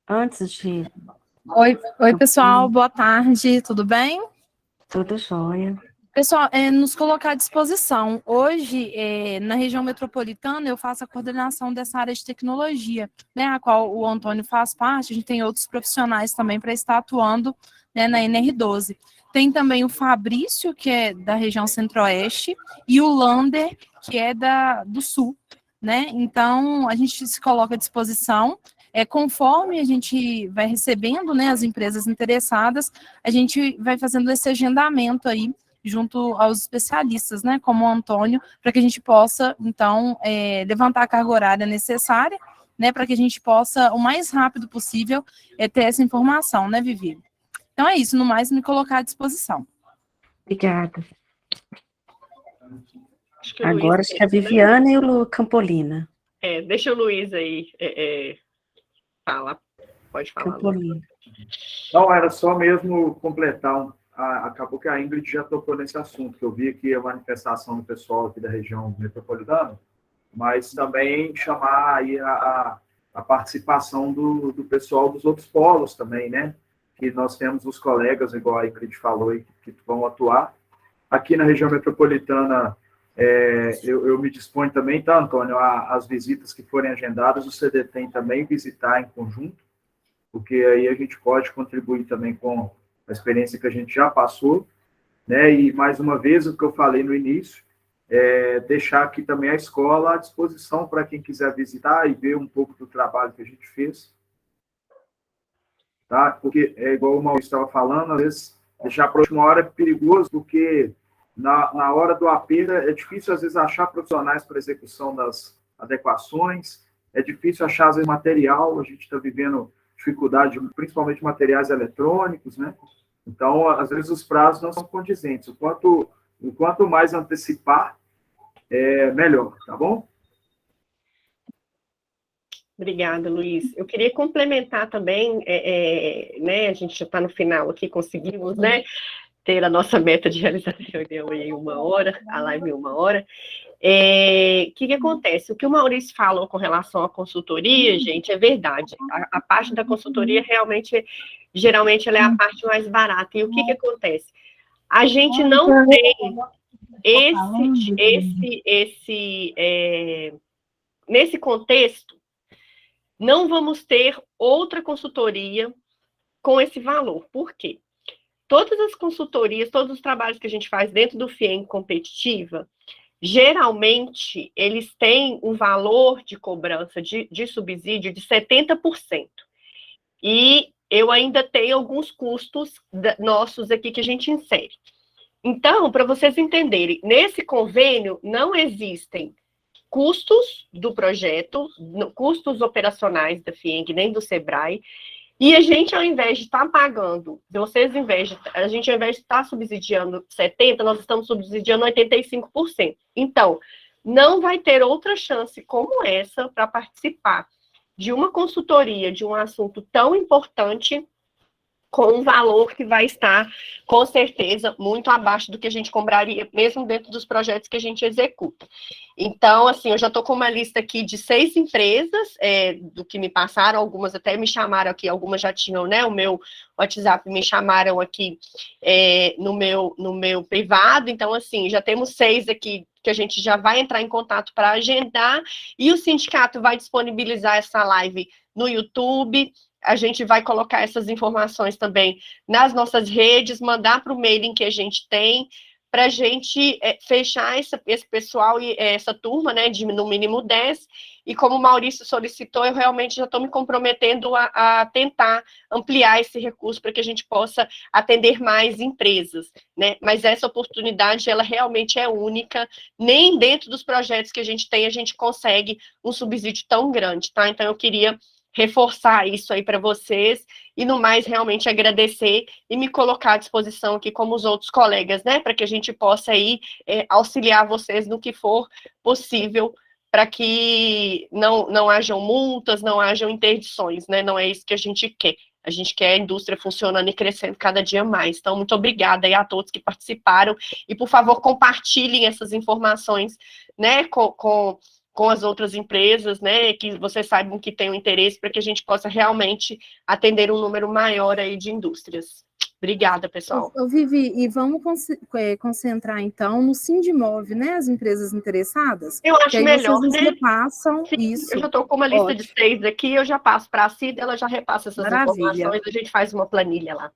antes de... Oi, pessoal, boa tarde, tudo bem? Tudo jóia. Pessoal, nos colocar à disposição. Hoje, na região metropolitana, eu faço a coordenação dessa área de tecnologia, né, a qual o Antônio faz parte. A gente tem outros profissionais também para estar atuando, né, na NR12. Tem também o Fabrício, que é da região centro-oeste, e o Lander, que é do sul, né? Então, a gente se coloca à disposição. Conforme a gente vai recebendo, né, as empresas interessadas, a gente vai fazendo esse agendamento aí, junto aos especialistas, né, como o Antônio, para que a gente possa, então, levantar a carga horária necessária, né, para que a gente possa, o mais rápido possível, ter essa informação, né, Vivi? Então é isso, no mais, me colocar à disposição. Obrigada. Agora acho que a Viviane e o Campolina. Deixa o Luiz aí falar. Pode falar. Campolina. Não, era só mesmo completar. Acabou que a Ingrid já tocou nesse assunto, que eu vi aqui a manifestação do pessoal aqui da região metropolitana, mas também chamar aí a participação do pessoal dos outros polos também, né? Que nós temos os colegas, igual a Ingrid falou, que vão atuar. Aqui na região metropolitana, eu me disponho também, tá, Antônio? As visitas que forem agendadas, o CDTEM também visitar em conjunto, porque aí a gente pode contribuir também com a experiência que a gente já passou, né? E, mais uma vez, o que eu falei no início, deixar aqui também a escola à disposição para quem quiser visitar e ver um pouco do trabalho que a gente fez, tá? Porque, igual o Maurício estava falando, às vezes, deixar para a última hora é perigoso, porque na hora do aperto é difícil, às vezes, achar profissionais para execução das adequações, é difícil achar, às vezes, material, a gente está vivendo dificuldade, principalmente materiais eletrônicos, né? Então, às vezes, os prazos não são condizentes. O quanto mais antecipar, melhor, tá bom? Obrigada, Luiz. Eu queria complementar também, né, a gente já está no final aqui, conseguimos, né? ter a nossa meta de realizar a reunião em 1 hora, a live em 1 hora. O que acontece? O que o Maurício falou com relação à consultoria, gente, é verdade. A parte da consultoria realmente, geralmente, ela é a parte mais barata. E o que acontece? A gente não tem nesse contexto, não vamos ter outra consultoria com esse valor. Por quê? Todas as consultorias, todos os trabalhos que a gente faz dentro do FIEM Competitiva, geralmente, eles têm um valor de cobrança de subsídio de 70%. E eu ainda tenho alguns custos nossos aqui que a gente insere. Então, para vocês entenderem, nesse convênio não existem custos do projeto, custos operacionais da FIENG, nem do SEBRAE, e a gente, ao invés de estar pagando, a gente, ao invés de estar subsidiando 70%, nós estamos subsidiando 85%. Então, não vai ter outra chance como essa para participar de uma consultoria, de um assunto tão importante, com um valor que vai estar, com certeza, muito abaixo do que a gente cobraria, mesmo dentro dos projetos que a gente executa. Então, assim, eu já estou com uma lista aqui de 6 empresas, do que me passaram, algumas até me chamaram aqui, algumas já tinham, né, o meu WhatsApp, me chamaram aqui no meu privado, então, assim, já temos 6 aqui que a gente já vai entrar em contato para agendar, e o sindicato vai disponibilizar essa live no YouTube. A gente vai colocar essas informações também nas nossas redes, mandar para o mailing que a gente tem, para a gente fechar esse pessoal e essa turma, né, de no mínimo 10, e como o Maurício solicitou, eu realmente já estou me comprometendo a tentar ampliar esse recurso para que a gente possa atender mais empresas, né, mas essa oportunidade, ela realmente é única, nem dentro dos projetos que a gente consegue um subsídio tão grande, tá? Então, eu queria reforçar isso aí para vocês, e no mais, realmente agradecer e me colocar à disposição aqui como os outros colegas, né, para que a gente possa aí auxiliar vocês no que for possível, para que não hajam multas, não hajam interdições, né, não é isso que a gente quer a indústria funcionando e crescendo cada dia mais. Então, muito obrigada aí a todos que participaram, e por favor, compartilhem essas informações, né, com as outras empresas, né, que vocês saibam que tem um interesse, para que a gente possa realmente atender um número maior aí de indústrias. Obrigada, pessoal. Vivi, e vamos concentrar, então, no Sindimov, né, as empresas interessadas? Eu acho melhor, vocês né? repassam isso. Eu já estou com uma lista de 6 aqui, eu já passo para a Cida, ela já repassa essas informações, a gente faz uma planilha lá.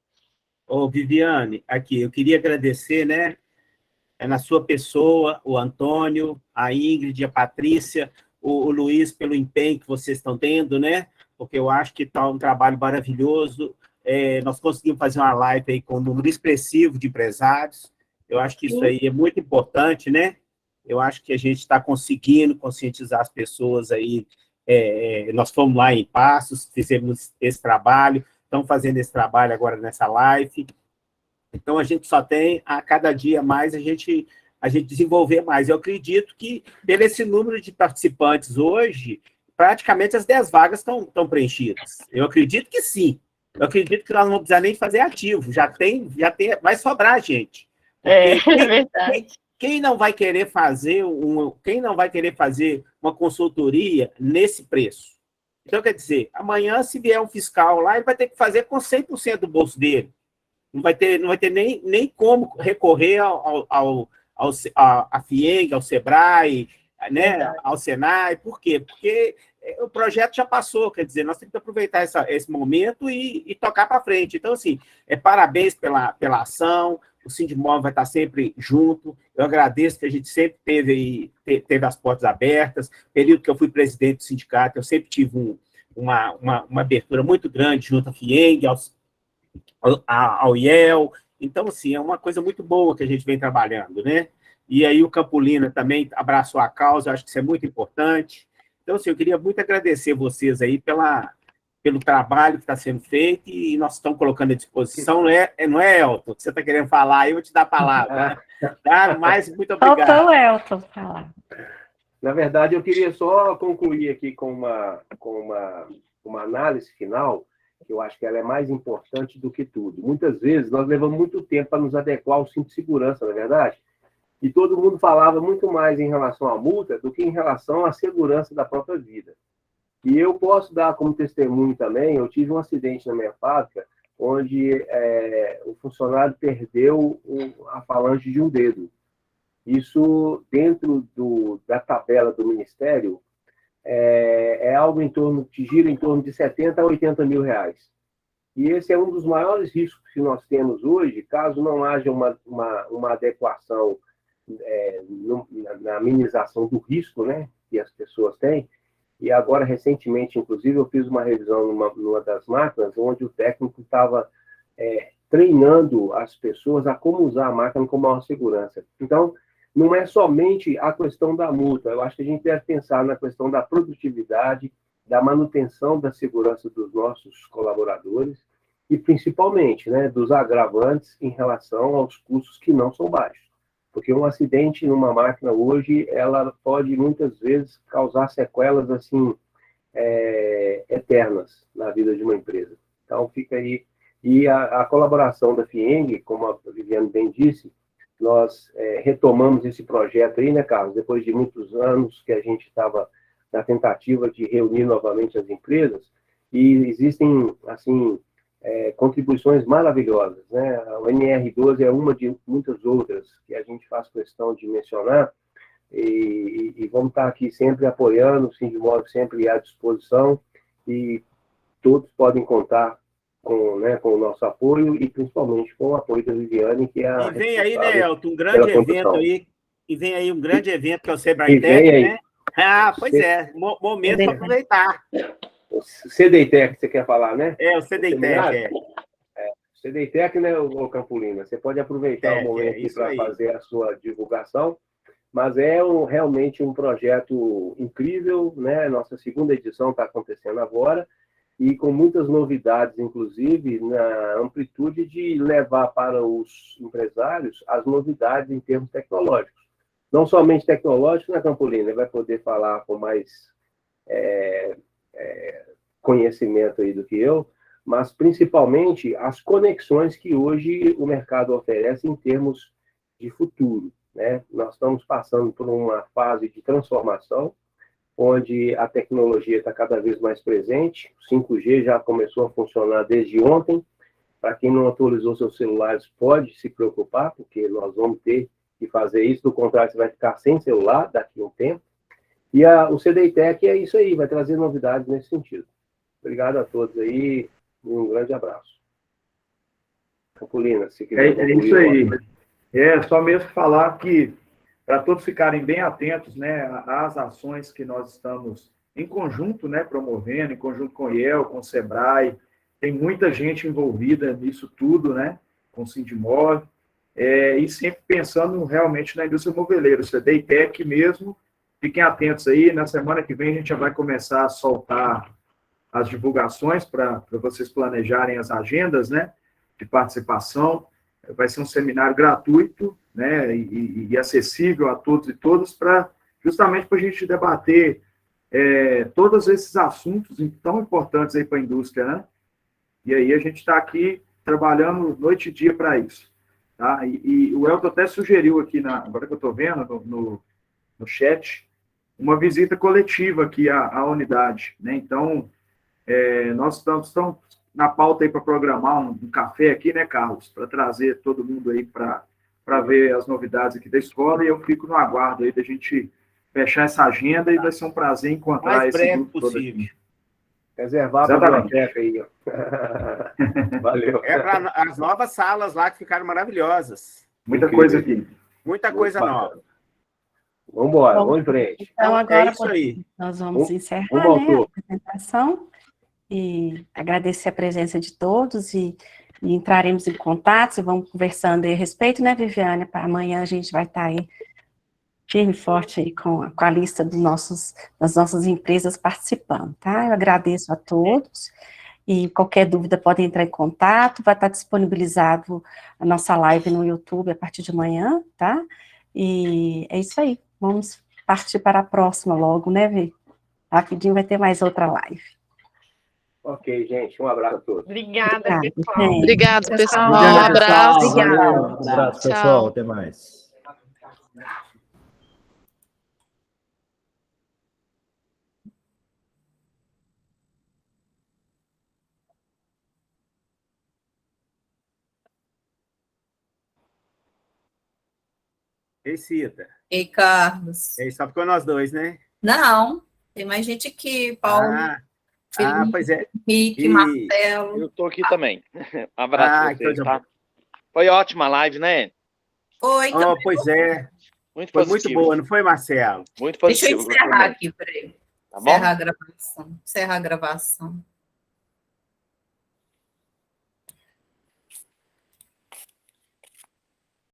Ô, Viviane, aqui, eu queria agradecer, né, na sua pessoa, o Antônio, a Ingrid, a Patrícia, o Luiz, pelo empenho que vocês estão tendo, né? Porque eu acho que está um trabalho maravilhoso. Nós conseguimos fazer uma live aí com um número expressivo de empresários. Eu acho que isso aí é muito importante, né? Eu acho que a gente está conseguindo conscientizar as pessoas aí. Nós fomos lá em Passos, fizemos esse trabalho, estamos fazendo esse trabalho agora nessa live. Então, a gente só tem, a cada dia mais, a gente desenvolver mais. Eu acredito que, pelo esse número de participantes hoje, praticamente as 10 vagas estão preenchidas. Eu acredito que sim. Eu acredito que nós não vamos precisar nem fazer ativo. Já tem, vai sobrar, gente. É verdade. Quem não vai querer fazer uma consultoria nesse preço? Então, quer dizer, amanhã, se vier um fiscal lá, ele vai ter que fazer com 100% do bolso dele. Não vai ter nem como recorrer à FIENG, ao SEBRAE, né, ao SENAI. Por quê? Porque o projeto já passou, quer dizer, nós temos que aproveitar esse momento e tocar para frente. Então, assim, parabéns pela ação, o Sindimov vai estar sempre junto, eu agradeço que a gente sempre teve as portas abertas, período que eu fui presidente do sindicato, eu sempre tive uma abertura muito grande junto à FIENG, ao IEL, então, assim, é uma coisa muito boa que a gente vem trabalhando, né? E aí o Campolina também abraçou a causa, eu acho que isso é muito importante. Então, assim, eu queria muito agradecer vocês aí pelo trabalho que está sendo feito e nós estamos colocando à disposição, não é, Elton? Que você está querendo falar, eu vou te dar a palavra. Tá? Mas muito obrigado. Faltou o Elton falar. Na verdade, eu queria só concluir aqui com uma análise final, que eu acho que ela é mais importante do que tudo. Muitas vezes nós levamos muito tempo para nos adequar ao cinto de segurança, não é verdade? E todo mundo falava muito mais em relação à multa do que em relação à segurança da própria vida. E eu posso dar como testemunho também, eu tive um acidente na minha fábrica, onde o funcionário perdeu a falange de um dedo. Isso, dentro da tabela do Ministério, é algo que gira em torno de 70 a 80 mil reais. E esse é um dos maiores riscos que nós temos hoje, caso não haja uma adequação na minimização do risco, né, que as pessoas têm. E agora, recentemente, inclusive, eu fiz uma revisão numa das máquinas, onde o técnico estava treinando as pessoas a como usar a máquina com maior segurança. Então, não é somente a questão da multa, eu acho que a gente deve pensar na questão da produtividade, da manutenção da segurança dos nossos colaboradores e, principalmente, né, dos agravantes em relação aos custos que não são baixos. Porque um acidente numa máquina hoje, ela pode, muitas vezes, causar sequelas, assim, eternas na vida de uma empresa. Então, fica aí. E a colaboração da FIENG, como a Viviane bem disse, nós retomamos esse projeto aí, né, Carlos? Depois de muitos anos que a gente estava na tentativa de reunir novamente as empresas, e existem, assim, contribuições maravilhosas, né? O NR12 é uma de muitas outras que a gente faz questão de mencionar, e vamos estar aqui sempre apoiando, o Sindimóvel sempre à disposição, e todos podem contar com o nosso apoio e principalmente com o apoio da Viviane, que é a... E vem aí, né, Elton, um grande evento aí, e vem aí um grande evento que é o Sebrae Tech, né? Ah, pois momento para aproveitar. O CDITEC, você quer falar, né? O CDITEC, o CDITEC, né, o Campolina? Você pode aproveitar o momento para fazer a sua divulgação, mas realmente um projeto incrível, né? Nossa segunda edição está acontecendo agora, e com muitas novidades, inclusive, na amplitude de levar para os empresários as novidades em termos tecnológicos. Não somente tecnológicos, né, Campolina? Ele vai poder falar com mais conhecimento aí do que eu, mas principalmente as conexões que hoje o mercado oferece em termos de futuro, né? Nós estamos passando por uma fase de transformação, onde a tecnologia está cada vez mais presente. O 5G já começou a funcionar desde ontem. Para quem não atualizou seus celulares, pode se preocupar, porque nós vamos ter que fazer isso, do contrário, você vai ficar sem celular daqui a um tempo. E o CDITEC é isso aí, vai trazer novidades nesse sentido. Obrigado a todos aí, e um grande abraço. Campolina, se quiser. É isso aí. Só mesmo falar que, para todos ficarem bem atentos, né, às ações que nós estamos em conjunto, né, promovendo, em conjunto com o IEL, com o Sebrae, tem muita gente envolvida nisso tudo, né, com o Sindimóvel, e sempre pensando realmente na indústria moveleira, o CDITEC mesmo. Fiquem atentos aí, na semana que vem a gente já vai começar a soltar as divulgações para vocês planejarem as agendas, né, de participação. Vai ser um seminário gratuito, né, e acessível a todos e todas, justamente para a gente debater todos esses assuntos tão importantes aí para a indústria, né? E aí a gente está aqui trabalhando noite e dia para isso, tá? E o Elton até sugeriu aqui, agora que eu estou vendo no chat, uma visita coletiva aqui à unidade, né? Então, nós estamos na pauta aí para programar um café aqui, né, Carlos? Para trazer todo mundo aí para ver as novidades aqui da escola, e eu fico no aguardo aí da gente fechar essa agenda, e vai ser um prazer encontrar mais esse grupo breve possível. Reservar para a biblioteca aí, ó. Valeu. As novas salas lá que ficaram maravilhosas. Muita coisa aqui. Muita coisa nova. Vamos embora, vamos em frente. Então, agora isso aí. nós vamos encerrar, né, a apresentação, e agradecer a presença de todos, e entraremos em contato, e vamos conversando aí a respeito, né, Viviane? Para amanhã a gente vai estar aí firme e forte aí com a lista das nossas empresas participando, tá? Eu agradeço a todos, e qualquer dúvida podem entrar em contato, vai estar disponibilizado a nossa live no YouTube a partir de amanhã, tá? E é isso aí, vamos partir para a próxima logo, né, Vi? Rapidinho vai ter mais outra live. Ok, gente. Um abraço a todos. Obrigada, Obrigada, pessoal. gente. Obrigado, pessoal. Um Obrigado, abraço. pessoal. Valeu. Um abraço, Tchau. pessoal. Até mais. Ei, Cida. Ei, Carlos. Ei, só ficou nós dois, né? Não, tem mais gente aqui, Paulo, Pois é. Henrique, E- Marcelo. Eu tô aqui também. Um abraço pra que vocês, coisa tá? Foi ótima a live, né? Oi, Oh, pois é. Muito Foi positivo. muito boa, não foi, Marcelo? Muito deixa eu positivo. encerrar aqui, peraí. Tá bom? Encerrar a gravação. Encerrar a gravação.